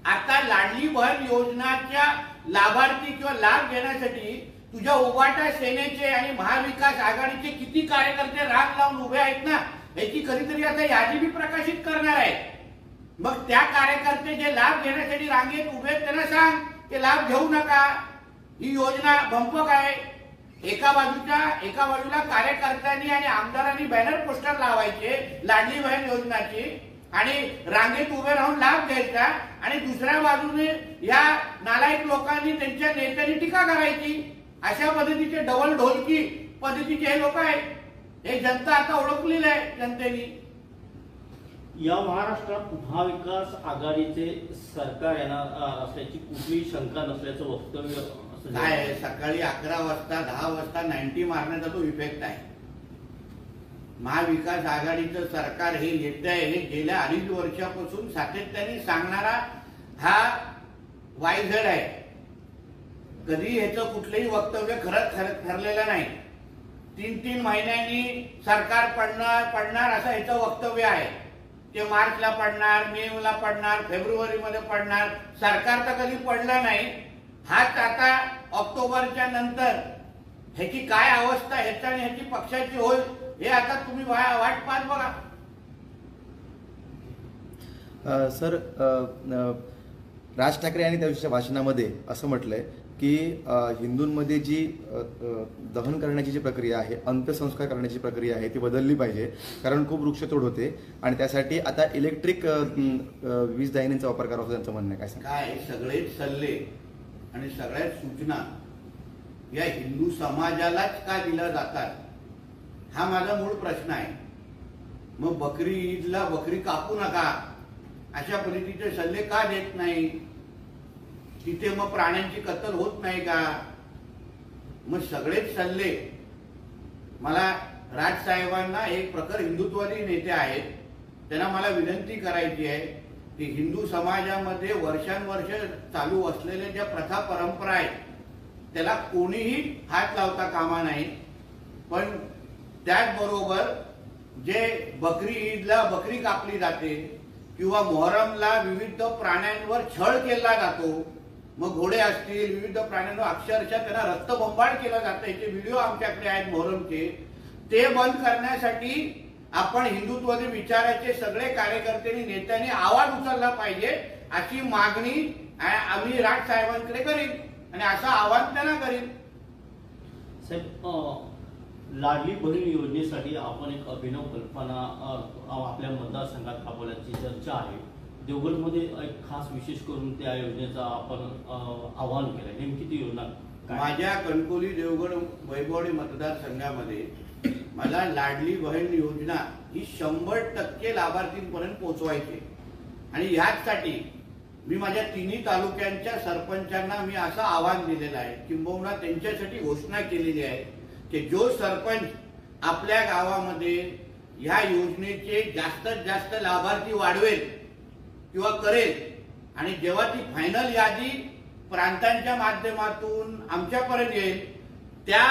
आता लाडली बहीण योजनाच्या लाभार्थी किंवा लाभ घेण्यासाठी तुझ्या उभाटा सेनेचे आणि महाविकास आघाडीचे किती कार्यकर्ते राग लावून उभे आहेत ना, याची कधीतरी आता यादी मी प्रकाशित करणार आहे. मग त्या कार्यकर्ते जे लाभ घेण्यासाठी रांगेत उभे त्यांना सांग ते लाभ घेऊ नका, ही योजना भंपक आहे. एका बाजूला कार्यकर्त्यांनी आणि आमदारांनी बॅनर पोस्टर लावायचे लाडली बहीण योजनाची आणि रांगेत उभे राहून लाभ घ्यायचा आणि दुसऱ्या बाजूने या नालायक लोकांनी त्यांच्या नेत्यांनी टीका करायची. अशा पद्धतीचे डबल ढोलकी पद्धतीचे हे लोक आहेत. हे जनता आता ओळखलेलं आहे जनतेने. या महाराष्ट्रात महाविकास आघाडीचे सरकार येणार असल्याची कुठलीही शंका नसल्याचं वक्तव्य काय. सकाळी 11 वाजता 10 वाजता 90 मारण्याचा तो इफेक्ट आहे. महाविकास आघाडीचं सरकार हे येत आहे हे गेल्या 2.5 वर्षापासून सातत्याने सांगणारा हा वायझड आहे. कधी ह्याचं कुठलंही वक्तव्य खरंच ठरलेलं नाही. 3-3 महिन्यांनी सरकार पडणार असं ह्याचं वक्तव्य आहे. ते मार्चला पडणार, मेला पडणार, फेब्रुवारीमध्ये पडणार. सरकार तर कधी पडलं नाही. हाच आता ऑक्टोबरच्या नंतर ह्याची काय अवस्था ह्याच्या आणि ह्याची पक्षाची होईल हे आता तुम्ही वाट पाहत बघा. सर, राज ठाकरे यांनी त्या दिवशीच्या भाषणामध्ये असं म्हटलंय की हिंदूंमध्ये जी दहन करण्याची जी प्रक्रिया आहे, अंत्यसंस्कार करण्याची प्रक्रिया आहे ती बदलली पाहिजे, कारण खूप वृक्षतोड होते आणि त्यासाठी आता इलेक्ट्रिक वीज दाहिन्यांचा वापर करावा असं त्यांचं म्हणणं आहे. काय सांगा. काय सगळेच सल्ले आणि सगळ्याच सूचना या हिंदू समाजालाच का दिल्या जातात हा माझा मूळ प्रश्न आहे. मग बकरी ईदला बकरी कापू नका अशा पद्धतीचे सल्ले का देत नाही? तिथे मग प्राण्यांची कत्तल होत नाही का? मग सगळेच सल्ले मला राजसाहेबांना एक प्रखर हिंदुत्ववादी नेते आहेत त्यांना मला विनंती करायची आहे की हिंदू समाजामध्ये वर्षानुवर्ष चालू असलेल्या ज्या प्रथा परंपरा आहेत त्याला कोणीही हात लावता कामा नाही. पण त्याचबरोबर जे बकरी ईदला बकरी कापली जाते किंवा मोहरमला विविध प्राण्यांवर छळ केला जातो, मग घोडे असतील विविध प्राण्यांवर अक्षरशः त्यांना रक्तबंबाळ केला जातं, याचे व्हिडिओ आमच्याकडे आहेत मोहरमचे. ते बंद करण्यासाठी आपण हिंदुत्वादी विचाराचे सगळे कार्यकर्त्यांनी नेत्यांनी आवाज उचलला पाहिजे अशी मागणी आम्ही राज साहेबांकडे करीन आणि असं आवाहन त्यांना करीन. साहेब, लाडली बहीण योजनेसाठी आपण एक अभिनव कल्पना आपल्या मतदारसंघात राबवण्याची चर्चा आहे. देवगडमध्ये एक खास विशेष करून त्या योजनेचा आपण आवाहन केलंय. नेमकी ती योजना माझ्या कणकोली देवगड वैभवडी मतदारसंघामध्ये मला लाडली बहीण योजना ही 100% लाभार्थींपर्यंत पोहोचवायची आणि ह्याचसाठी मी माझ्या 3 तालुक्यांच्या सरपंचांना मी असं आवाहन दिलेलं आहे, किंबहुना त्यांच्यासाठी घोषणा केलेली आहे की जो सरपंच आपल्या गावामध्ये ह्या योजनेचे जास्तीत जास्त लाभार्थी वाढवेल किंवा करेल आणि जेव्हा ती फायनल यादी प्रांतांच्या माध्यमातून आमच्यापर्यंत येईल त्या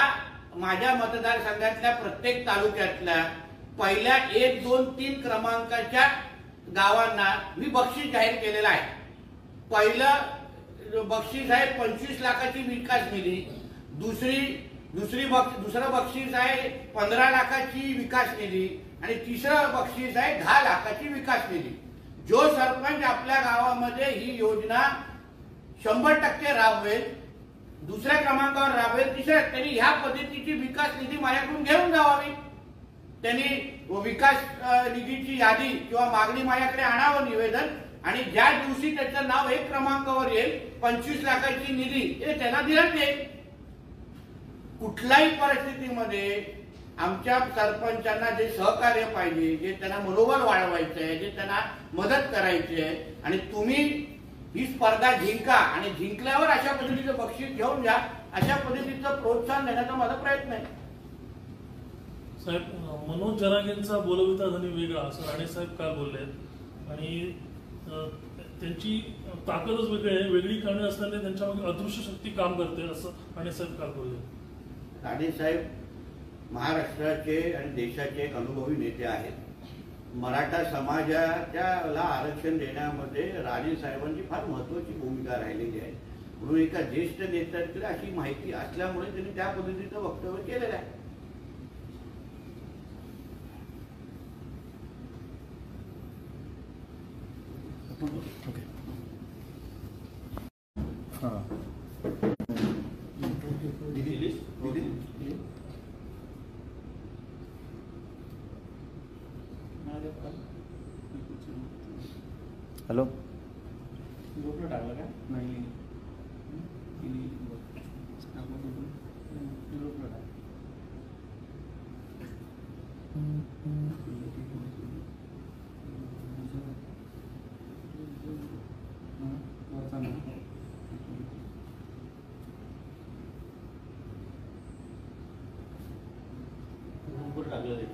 माझ्या मतदारसंघातल्या प्रत्येक तालुक्यातल्या पहिल्या 1, 2, 3 क्रमांकाच्या गावांना मी बक्षीस जाहीर केलेलं आहे. पहिलं बक्षीस आहे 25 लाखाची विकास निधी, दुसरं बक्षीस आहे 15 लाखाची विकास निधी आणि तिसरं बक्षीस आहे 10 लाखाची विकास निधी. जो सरपंच आपल्या गावामध्ये ही योजना 100% राबवेल, दुसऱ्या क्रमांकावर राबवेल, त्यांनी ह्या पद्धतीची विकास निधी माझ्याकडून घेऊन जावावी. त्यांनी विकास निधीची यादी किंवा मागणी माझ्याकडे आणावं निवेदन, आणि ज्या दिवशी त्याचं नाव 1 क्रमांकावर येईल 25 लाखाची निधी हे त्यांना दिलं जाईल. कुठल्याही परिस्थितीमध्ये आमच्या सरपंचांना जे सहकार्य पाहिजे, जे त्यांना मनोबल वाढवायचं आहे, जे त्यांना मदत करायची आहे, आणि तुम्ही ही स्पर्धा जिंका आणि जिंकल्यावर अशा पद्धतीचं बक्षीस घेऊन जा, अशा पद्धतीचं प्रोत्साहन देण्याचा माझा प्रयत्न आहे. साहेब, मनोज जरांगेंचा बोलविता धनी वेगळा असं राणे साहेब काल बोलले आणि त्यांची ताकदच वेगळी आहे, वेगळी कारणे असताना त्यांच्यामध्ये अदृश्य शक्ती काम करते असं राणे साहेब काल बोलले. राणे साहेब महाराष्ट्राचे आणि देशाचे एक अनुभवी नेते आहेत. मराठा समाजाला आरक्षण देण्यामध्ये राणे साहेबांची फार महत्वाची भूमिका राहिलेली आहे. म्हणून एका ज्येष्ठ नेत्याकडे अशी माहिती असल्यामुळे त्यांनी त्या पद्धतीचं वक्तव्य केलेलं आहे. ओके. हां. हॅलो. ग्रुपला टाकलं का? नाही. ग्रुपला टाक. टाकलं ते.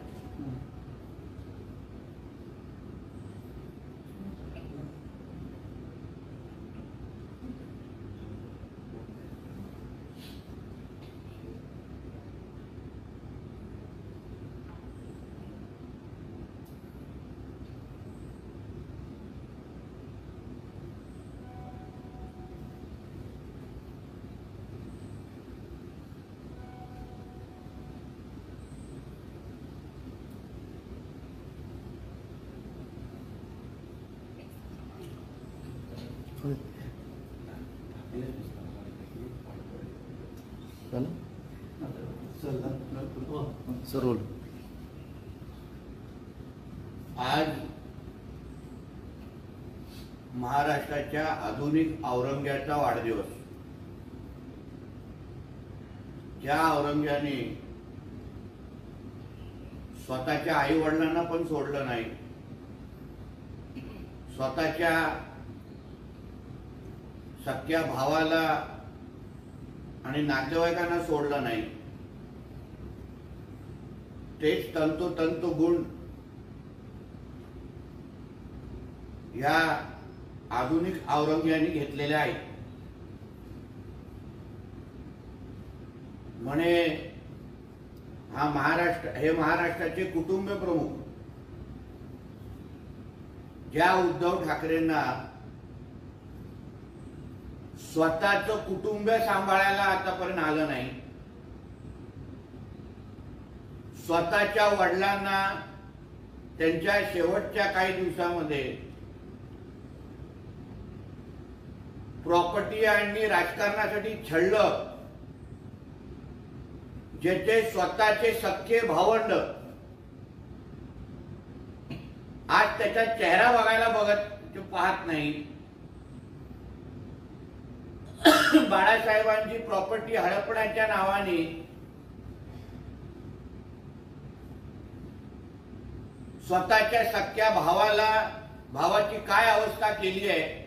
Sir roll. आज महाराष्ट्राच्या आधुनिक औरंग्याचा वाढदिवस. ज्या औरंग्याने स्वतःच्या आई वडिलांना पण सोडलं नाही, स्वतःच्या सख्या भावाला आणि नातेवाईकांना सोडलं नाही, तेच तंतोतंत गुण या आधुनिक औरंग्याने घेतलेले आहेत. म्हणे हे महाराष्ट्राचे कुटुंब प्रमुख. ज्या उद्धव ठाकरेंना स्वतःचं कुटुंब सांभाळायला आतापर्यंत आलं नाही, स्वतःच्या वडिलांना त्यांच्या शेवटच्या काही दिवसामध्ये प्रॉपर्टी आणि राजकारणासाठी छळलं, ज्याचे स्वतःचे सख्खे भावंड आज त्याचा चेहरा बघायला पाहत नाही. बाळासाहेबांची प्रॉपर्टी हडपण्याच्या नावाने स्वतःच्या सख्या भावाची काय अवस्था केली आहे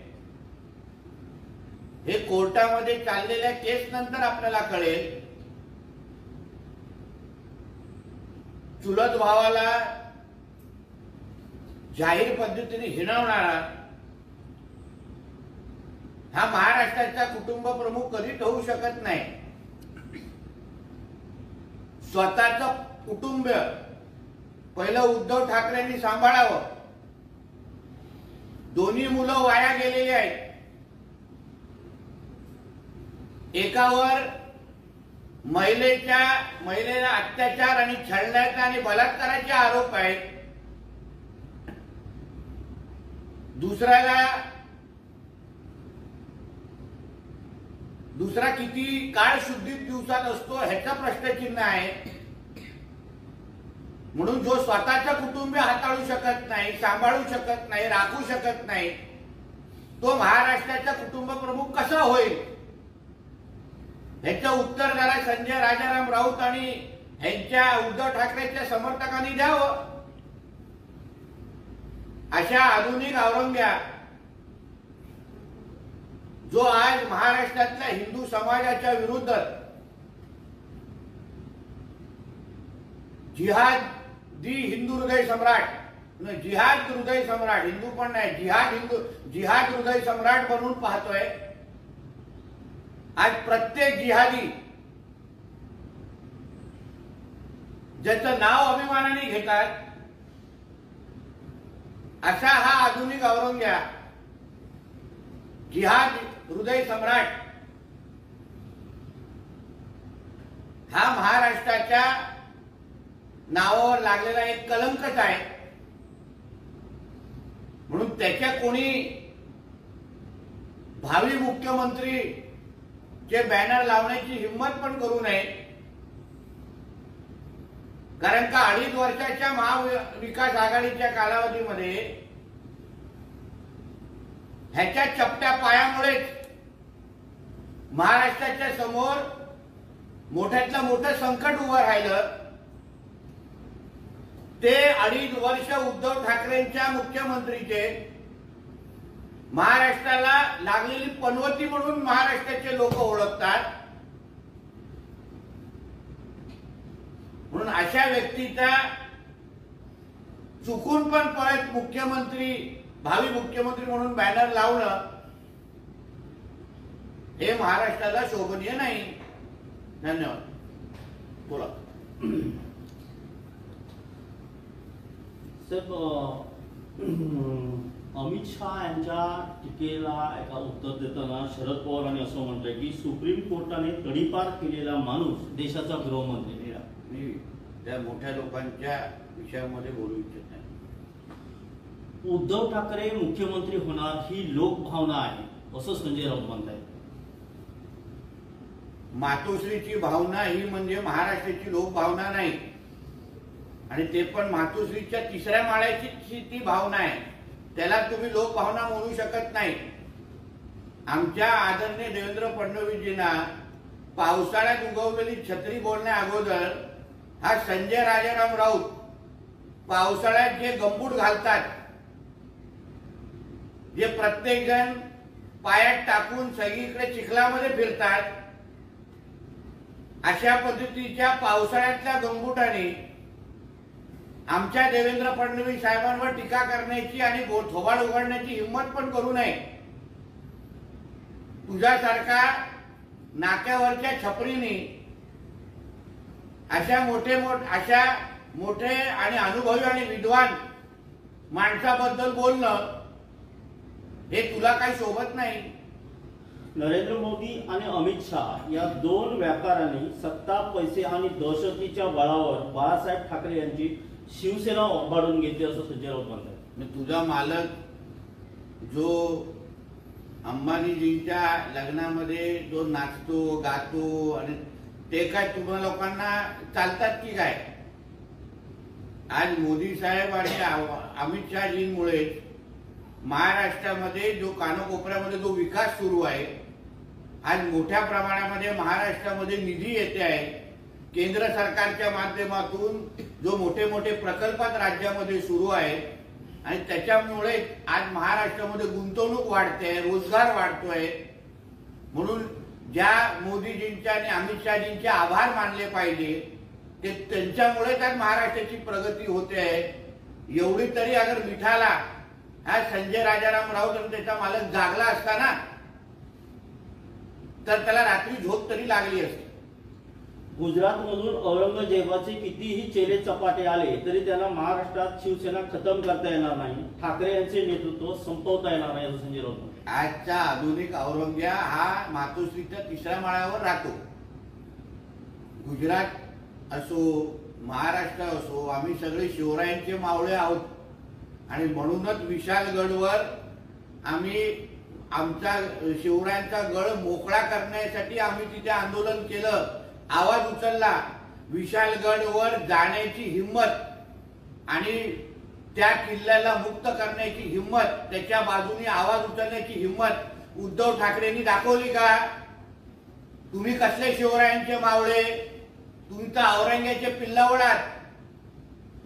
हे कोर्टामध्ये चाललेल्या केस नंतर आपल्याला कळेल. चुलत भावाला जाहीर पद्धतीने हिणवणारा हा महाराष्ट्राचा कुटुंब प्रमुख कधीच होऊ शकत नाही. स्वतःचं कुटुंब पहिलं उद्धव ठाकरेंनी सांभाळावं. दोन्ही मुलं वाया गेलेली आहेत. एकावर महिलेला अत्याचार आणि छळण्याचा आणि बलात्काराचे आरोप आहेत, दुसरा किती काळ शुद्धीत दिवसात असतो ह्याचा प्रश्नचिन्ह आहे. म्हणून जो स्वतःचं कुटुंब हाताळू शकत नाही, सांभाळू शकत नाही, राखू शकत नाही, तो महाराष्ट्राचा कुटुंब प्रमुख कसा होईल ह्याचं उत्तर जरा संजय राजाराम राऊत आणि ह्यांच्या उद्धव ठाकरेच्या समर्थकांनी द्यावं. अशा आधुनिक औरंग्या जो आज महाराष्ट्रातल्या हिंदू समाजाच्या विरुद्ध जिहादी हिंदू हृदय सम्राट, जिहाद हृदय सम्राट, हिंदू पण नाही, जिहाद हृदय सम्राट बनून पाहतोय. आज प्रत्येक जिहादी ज्याचं नाव अभिमानाने घेतात असा हा आधुनिक औरंग्या जिहाद हृदय सम्राट हा महाराष्ट्राच्या नावावर लागलेला एक कलंकच आहे. म्हणून त्याच्या कोणी भावी मुख्यमंत्री चे बॅनर लावण्याची हिंमत पण करू नये. कारण का 2.5 वर्षाच्या महाविकास आघाडीच्या कालावधीमध्ये ह्याच्या चपट्या पायामुळेच महाराष्ट्राच्या समोर मोठ्यातलं मोठं संकट उभं राहिलं. ते 2.5 वर्ष उद्धव ठाकरेंच्या मुख्यमंत्रीचे महाराष्ट्राला लागलेली पनवती म्हणून महाराष्ट्राचे लोक ओळखतात. म्हणून अशा व्यक्तीचा चुकून पण परत भावी मुख्यमंत्री म्हणून बॅनर लावणं हे महाराष्ट्राला शोभनीय नाही. धन्यवाद. बोला. साहेब, अमित शहा यांच्या टीकेला एका उत्तर देताना शरद पवारांनी असं म्हटलंय की सुप्रीम कोर्टाने तडीपार केलेला माणूस देशाचा गृहमंत्री. मी त्या मोठ्या लोकांच्या विषयामध्ये बोलू इच्छित नाही. उद्धव ठाकरे मुख्यमंत्री होणार ही लोकभावना आहे असं संजय राऊत म्हणतायत. मातोश्रीची भावना ही म्हणजे महाराष्ट्राची लोकभावना नाही, आणि ते पण मातोश्रीच्या 3ऱ्या माळ्याची ती भावना आहे. त्याला तुम्ही लोकभावना म्हणू शकत नाही. आमच्या आदरणीय देवेंद्र फडणवीसजींना पावसाळ्यात उगवलेली छत्री बोलण्या अगोदर हा संजय राजाराम राऊत पावसाळ्यात जे गंबूट घालतात, जे प्रत्येक जण पायात टाकून सगळीकडे चिखलामध्ये फिरतात, अशा पद्धतीच्या पावसाळ्यातल्या गंबुटाने आमच्या देवेंद्र फडणवीस साहेबांवर टीका करण्याची आणि थोबाड उघडण्याची हिंमत पण करू नये. तुझ्यासारखा नाक्यावरच्या छपरीने अशा मोठे आणि अनुभवी आणि विद्वान माणसाबद्दल बोलणं हे तुला काही शोभत नाही. नरेंद्र मोदी आणि अमित शहा या 2 व्यापाऱ्यांनी सत्ता, पैसे आणि दहशतीच्या बळावर बाळासाहेब ठाकरे यांची शिवसेना ओरबाडून घेतली असं संजय राऊत म्हणतात. तुझा मालक जो अंबानीजींच्या लग्नामध्ये जो नाचतो गातो आणि ते काय तुम्हा लोकांना चालतात की काय? आज मोदी साहेब आणि अमित शहाजींमुळे महाराष्ट्रामध्ये जो कानाकोपऱ्यामध्ये जो विकास सुरू आहे, आज मोठ्या प्रमाणामध्ये महाराष्ट्रामध्ये निधी येते आहे. केंद्र सरकारच्या माध्यमातून जो मोठे मोठे प्रकल्पात राज्यामध्ये सुरू आहेत आणि त्याच्यामुळे आज महाराष्ट्रामध्ये गुंतवणूक वाढते, रोजगार वाढतोय. म्हणून ज्या मोदीजींचे आणि अमित शहाजींचे आभार मानले पाहिजे, ते त्यांच्यामुळेच आज महाराष्ट्राची प्रगती होते आहे. एवढी तरी अगर मिठाला हा संजय राजाराम राऊत आणि त्याचा मालक जागला असताना तर त्याला रात्री झोप तरी लागली असती. गुजरातमधून औरंगजेबाचे कितीही चेले चपाटे आले तरी त्यांना महाराष्ट्रात शिवसेना खतम करता येणार नाही, ठाकरे यांचे नेतृत्व संपवता येणार नाही असं संजय राऊत म्हणाले. आजचा आधुनिक औरंग्या हा मातोश्रीच्या 3ऱ्या माळ्यावर राहतो. गुजरात असो, महाराष्ट्र असो, आम्ही सगळे शिवरायांचे मावळे आहोत आणि म्हणूनच विशालगडवर आम्ही आमचा शिवरायांचा गड मोकळा करण्यासाठी आम्ही तिथे आंदोलन केलं, आवाज उचलला. विशालगडवर जाण्याची हिंमत आणि त्या किल्ल्याला मुक्त करण्याची हिंमत, त्याच्या बाजूने आवाज उचलण्याची हिंमत उद्धव ठाकरेंनी दाखवली का? तुम्ही कसले शिवरायांचे मावळे, तुम्ही तर औरंग्याचे पिल्लावळात,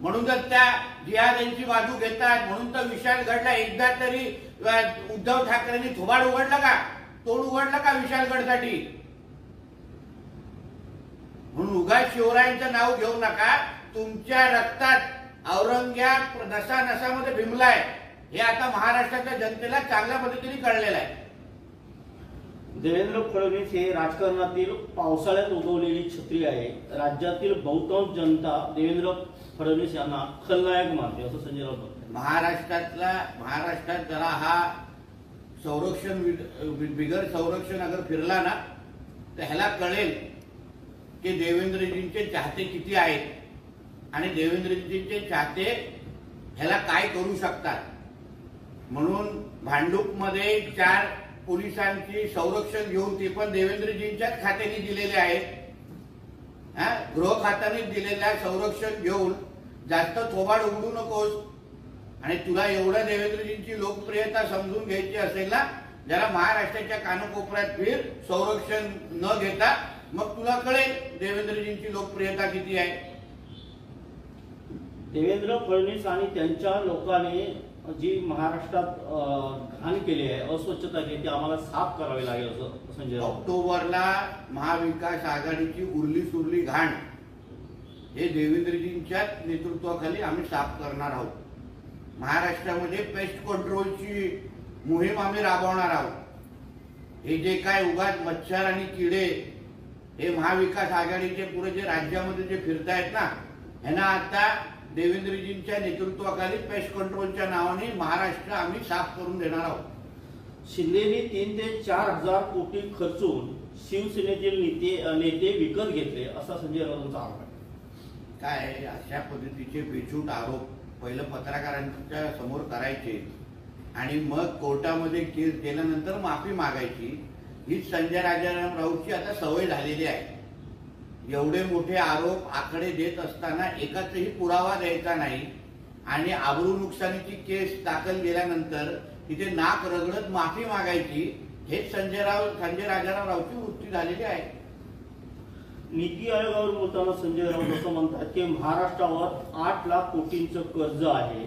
म्हणून तर त्या जिहाद्यांची बाजू घेतात. म्हणून तर विशालगडला एकदा तरी उद्धव ठाकरेंनी थोबाड उघडलं का, तोंड उघडलं का विशालगडसाठी? म्हणून उगाच शिवरायांचं नाव घेऊ नका. तुमच्या रक्तात औरंग्या नसा नसामध्ये भिमलाय हे आता महाराष्ट्राच्या जनतेला चांगल्या पद्धतीने कळलेलं आहे. देवेंद्र फडणवीस हे राजकारणातील पावसाळ्यात उगवलेली छत्री आहे. राज्यातील बहुतांश जनता देवेंद्र फडणवीस यांना खलनायक मानते असं संजय राऊत म्हणतात. महाराष्ट्रात जरा हा संरक्षण बिगर संरक्षण अगर फिरला ना तर ह्याला कळेल की देवेंद्रजींचे चाहते किती आहेत आणि देवेंद्रजींचे चाहते ह्याला काय करू शकतात. म्हणून भांडूपमध्ये 4 पोलिसांची संरक्षण घेऊन ते पण देवेंद्रजींच्याच खात्याने दिलेले आहेत. गृह खात्याने दिलेल्या संरक्षण घेऊन जास्त थोबाड उघडू नकोस. आणि तुला एवढं देवेंद्रजींची लोकप्रियता समजून घ्यायची असेल ना, जरा महाराष्ट्राच्या कानकोपऱ्यात फिर संरक्षण न घेता, मग तुला कळेल देवेंद्रजींची लोकप्रियता किती आहे. देवेंद्र फडणवीस आणि त्यांच्या लोकांनी जी महाराष्ट्रात घाण केली आहे, अस्वच्छता केली, ती आम्हाला साफ करावी लागेल असं संजय राऊत. ऑक्टोबरला महाविकास आघाडीची उरली सुरली घाण हे देवेंद्रजींच्याच नेतृत्वाखाली आम्ही साफ करणार आहोत. महाराष्ट्रामध्ये पेस्ट कंट्रोलची मोहीम आम्ही राबवणार आहोत. हे जे काय उगाच मच्छर आणि किडे हे महाविकास आघाडीचे पुढे जे राज्यामध्ये जे फिरतायत ना, ह्यांना आता देवेंद्रजींच्या नेतृत्वाखाली पेस्ट कंट्रोलच्या नावाने महाराष्ट्र आम्ही साफ करून देणार आहोत. शिंदेनी 3 ते 4 हजार कोटी खर्चून शिवसेनेतील नेते विकत घेतले असा संजय राऊतांचा आरोप आहे. काय अशा पद्धतीचे बेछूट आरोप पहिलं पत्रकारांच्या समोर करायचे आणि मग कोर्टामध्ये केस केल्यानंतर माफी मागायची, ही संजय राजाराम राऊतची आता सवय झालेली आहे. एवढे मोठे आरोप आकडे देत असताना एकाचही पुरावा द्यायचा नाही आणि आबरू नुकसानीची केस दाखल केल्यानंतर तिथे नाक रगडत माफी मागायची, हेच संजय राजाराम राऊतची वृत्ती झालेली आहे. नीती आयोगावर बोलताना संजय राऊत असं म्हणतात की महाराष्ट्रावर 8 लाख कोटींचं कर्ज आहे.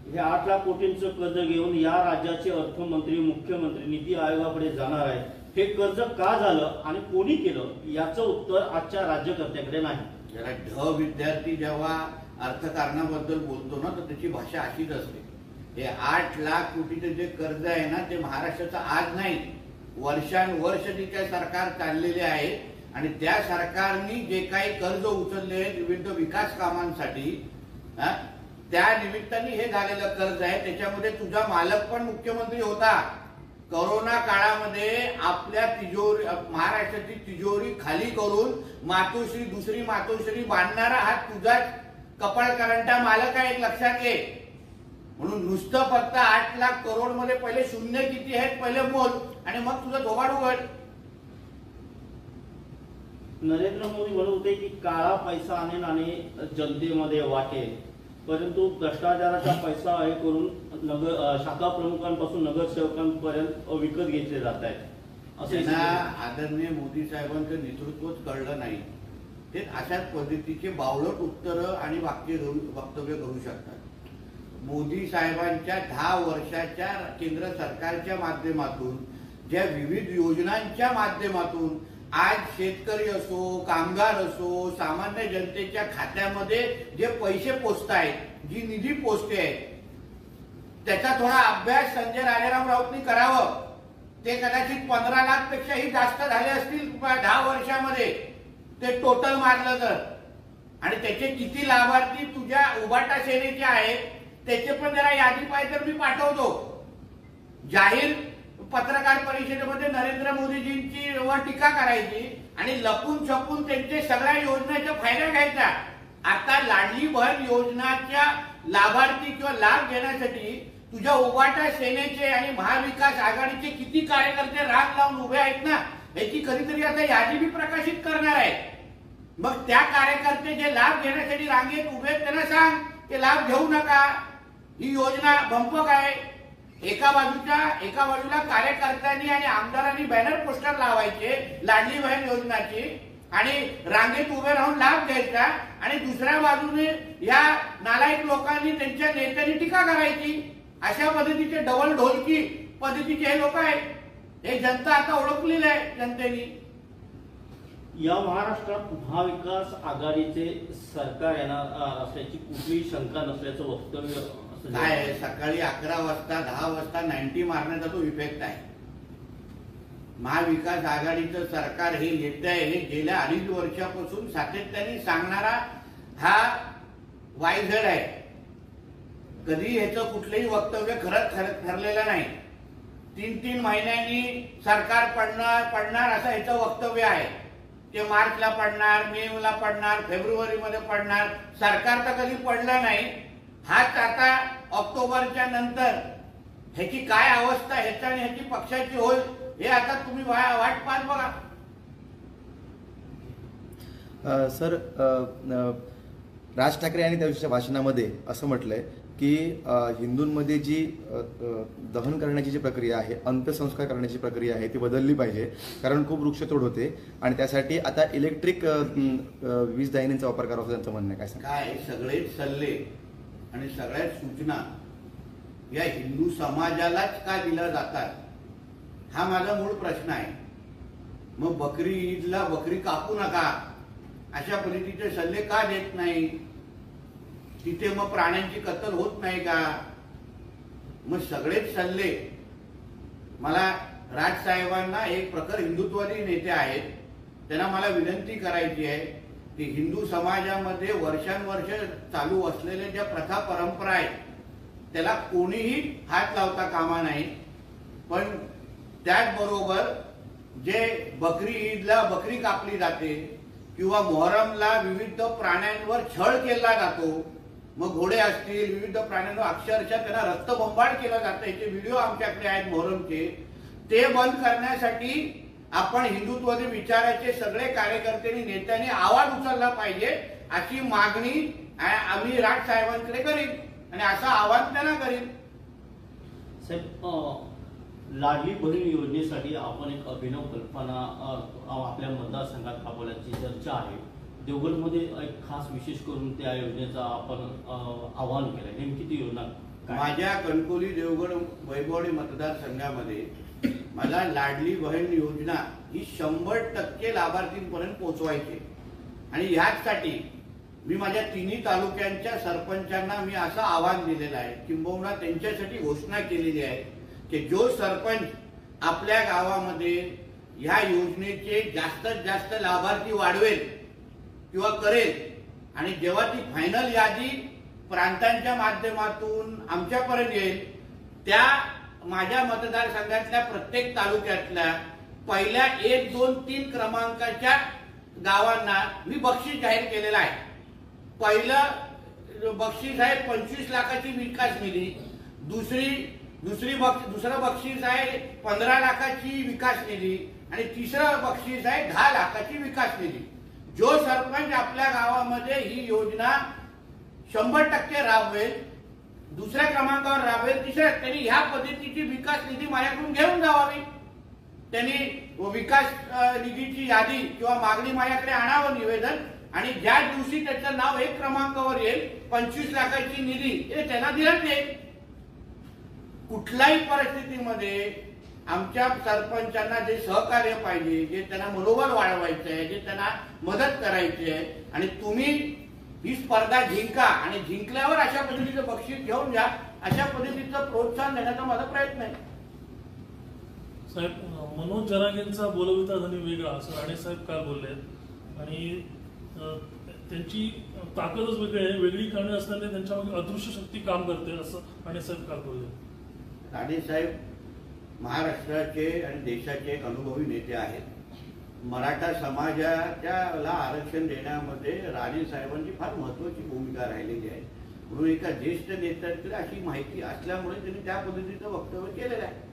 हे 8 लाख कोटींचं कर्ज घेऊन या राज्याचे अर्थमंत्री, मुख्यमंत्री नीती आयोगाकडे जाणार आहे. हे कर्ज का झालं आणि कोणी केलं याचं उत्तर आजच्या राज्यकर्त्याकडे नाही. जरा विद्यार्थी जेव्हा अर्थकारणाबद्दल बोलतो ना तर त्याची भाषा अशीच असते. हे 8 लाख कोटीचं जे कर्ज आहे ना ते महाराष्ट्राचं आज नाही, वर्षानुवर्ष जे सरकार चाललेले आहे आणि त्या सरकारनी जे काही कर्ज उचलले विविध विकास कामांसाठी, त्या निमित्ताने हे झालेलं कर्ज आहे. त्याच्यामध्ये तुझा मालक पण मुख्यमंत्री होता. कोरोना काळामध्ये आपल्या महाराष्ट्राची तिजोरी खाली करून मातोश्री, दुसरी मातोश्री बांधणारा हा तुझाच कपाळकरंटा मालक आहे, एक लक्षात घे. म्हणून नुसतं फक्त 8 लाख करोड मध्ये पहिले शून्य किती आहेत पहिले मोल आणि मग तुझं थोबाड उघड. नरेंद्र मोदी म्हणत होते की काळा पैसा आणेन आणि जनतेमध्ये वाटेल, परंतु भ्रष्टाचाराचा पैसा हे करून शाखा प्रमुखांपासून नगरसेवकांपर्यंत विकत घेतले जात आहेत असं आदरणीय मोदी साहेबांचं नेतृत्वच कळलं नाही. ते अशाच पद्धतीचे बावळट उत्तरं आणि वक्तव्य करू शकतात. मोदी साहेबांच्या 10 वर्षाच्या केंद्र सरकारच्या माध्यमातून ज्या विविध योजनांच्या माध्यमातून आज शेतकरी असो, कामगार असो, सामान्य जनतेच्या खात्यामध्ये जे पैसे पोचतायत, जी निधी पोचते आहे, त्याचा थोडा अभ्यास संजय राजाराम राऊतनी करावं. ते कदाचित 15 लाख पेक्षाही जास्त झाले असतील 10 वर्षामध्ये. ते टोटल मारलं तर, आणि त्याचे किती लाभार्थी तुझ्या उभाटा सेनेचे आहेत त्याचे पण जरा यादी पाहिजे तर मी पाठवतो. जाहीर पत्रकार परिषदेमध्ये नरेंद्र मोदीजींची टीका करायची आणि लपून छपून त्यांचे सगळ्या योजनेचा फायदा घ्यायचा. आता लाडली बहीण योजनाच्या लाभार्थी किंवा लाभ घेण्यासाठी तुझ्या उभाटा सेनेचे आणि महाविकास आघाडीचे किती कार्यकर्ते राग लावून उभे आहेत ना, याची कधीतरी आता यादी मी प्रकाशित करणार आहे. मग त्या कार्यकर्ते जे लाभ घेण्यासाठी रांगेत उभे त्यांना सांग ते लाभ घेऊ नका, ही योजना भंपक आहे. एका बाजूला कार्यकर्त्यांनी आणि आमदारांनी बॅनर पोस्टर लावायचे लाडली बहीण योजनाची आणि रांगेत उभे राहून लाभ घ्यायचा, आणि दुसऱ्या बाजूने या नालायक लोकांनी त्यांच्या नेत्यांनी टीका करायची. अशा पद्धतीचे डबल ढोलकी पद्धतीचे हे लोक आहेत. हे जनता आता ओळखलेलं आहे जनतेने. या महाराष्ट्रात महाविकास आघाडीचे सरकार येणार असल्याची कुठलीही शंका नसल्याचं वक्तव्य काय, सकाळी 11 वाजता 10 वाजता 90 मारण्याचा तो इफेक्ट आहे. महाविकास आघाडीचं सरकार हे येत आहे हे गेल्या 2.5 वर्षापासून सातत्याने सांगणारा हा वायझड आहे. कधी ह्याचं कुठलंही वक्तव्य खरंच ठरलेलं नाही. 3-3 महिन्यांनी सरकार पडणार असं ह्याचं वक्तव्य आहे. ते मार्चला पडणार, मेला पडणार, फेब्रुवारीमध्ये पडणार. सरकार तर कधी पडलं नाही. हाच आता ऑक्टोबरच्या नंतर ह्याची काय अवस्था ह्याच्या आणि ह्याची पक्षाची होईल हे आता तुम्ही वाट पाहत बघा. सर, राज ठाकरे यांनी त्या दिवशीच्या भाषणामध्ये असं म्हटलंय की हिंदूंमध्ये जी दहन करण्याची जी प्रक्रिया आहे, अंत्यसंस्कार करण्याची प्रक्रिया आहे ती बदलली पाहिजे, कारण खूप वृक्षतोड होते आणि त्यासाठी आता इलेक्ट्रिक वीज दाहिनीचा वापर करावा असं त्यांचं म्हणणं आहे. काय सगळेच सल्ले आणि सगळ्या सूचना या हिंदू समाजालाच का दिल्या जातात हा माझा मूळ प्रश्न आहे. मग बकरी ईदला बकरी कापू नका अशा पद्धतीचे सल्ले का देत नाही? तिथे मग प्राण्यांची कत्तल होत नाही का? मग सगळेच सल्ले मला राजसाहेबांना एक प्रखर हिंदुत्ववादी नेते आहेत त्यांना मला विनंती करायची आहे की हिंदू समाजामध्ये वर्षानुवर्ष चालू असलेल्या ज्या प्रथा परंपरा आहेत त्याला कोणीही हात लावता कामा नाही. पण त्याचबरोबर जे बकरी ईदला बकरी कापली जाते किंवा मोहरमला विविध प्राण्यांवर छळ केला जातो, मग घोडे असतील विविध प्राण्यांवर अक्षरशः त्यांना रक्तबंबाळ केला जातं, याचे व्हिडिओ आमच्याकडे आहेत मोहरमचे, ते बंद करण्यासाठी आपण हिंदुत्ववादी विचाराचे सगळे कार्यकर्त्यांनी नेत्यांनी आवाज उचलला पाहिजे अशी मागणी आम्ही राज साहेबांकडे करीन आणि असं आवाहन त्यांना करीन. साहेब, लाडली बहीण योजनेसाठी आपण एक अभिनव कल्पना आपल्या मतदारसंघात राबवल्याची चर्चा आहे. देवगडमध्ये एक खास विशेष करून त्या योजनेचा आपण आवाहन केलं. नेमकी ती योजना माझ्या कणकोली देवगड वैभववाडी मतदारसंघामध्ये मला लाडली बहीण योजना ही 100% लाभार्थींपर्यंत पोहोचवायची आणि ह्याचसाठी मी माझ्या 3 तालुक्यांच्या सरपंचांना मी असं आवाहन दिलेलं आहे, किंबहुना त्यांच्यासाठी घोषणा केलेली आहे की जो सरपंच आपल्या गावामध्ये ह्या योजनेचे जास्तीत जास्त लाभार्थी वाढवेल किंवा करेल आणि जेव्हा ती फायनल यादी प्रांतांच्या माध्यमातून आमच्यापर्यंत येईल त्या माझ्या मतदारसंघातल्या प्रत्येक तालुक्यातल्या पहिल्या 1, 2, 3 क्रमांकाच्या गावांना मी बक्षीस जाहीर केलेलं आहे. पहिलं बक्षीस आहे 25 लाखाची विकास निधी, दुसरं बक्षीस आहे 15 लाखाची विकास निधी आणि तिसरं बक्षीस आहे 10 लाखाची विकास निधी. जो सरपंच आपल्या गावामध्ये ही योजना 100% राबवेल, दुसऱ्या क्रमांकावर राबवेल, त्यांनी ह्या पद्धतीची विकास निधी माझ्याकडून घेऊन जावावी. त्यांनी विकास निधीची यादी किंवा मागणी माझ्याकडे आणावं निवेदन, आणि ज्या दिवशी त्याचं नाव 1 क्रमांकावर येईल 25 लाखाची निधी हे त्यांना दिलं जाईल. कुठल्याही परिस्थितीमध्ये आमच्या सरपंचांना जे सहकार्य पाहिजे, जे त्यांना मनोबल वाढवायचं आहे, जे त्यांना मदत करायची आहे, आणि तुम्ही ही स्पर्धा जिंका आणि जिंकल्यावर अशा पद्धतीचं बक्षीस घेऊन जा, अशा पद्धतीचं प्रोत्साहन देण्याचा माझा प्रयत्न आहे. साहेब, मनोज जरांगेंचा बोलविता धनी वेगळा असं राणे साहेब काल बोलले आणि त्यांची ताकदच वेगळी आहे. वेगळी कारणे असताना त्यांच्यामध्ये अदृश्य शक्ती काम करते असं राणेसाहेब काल बोलले. राणेसाहेब महाराष्ट्राचे आणि देशाचे एक अनुभवी नेते आहेत. मराठा समाजाला आरक्षण देण्यामध्ये राणेसाहेबांची फार महत्वाची भूमिका राहिलेली आहे. म्हणून एका ज्येष्ठ नेत्याकडे अशी माहिती असल्यामुळे त्यांनी त्या पद्धतीचं वक्तव्य केलेलं आहे.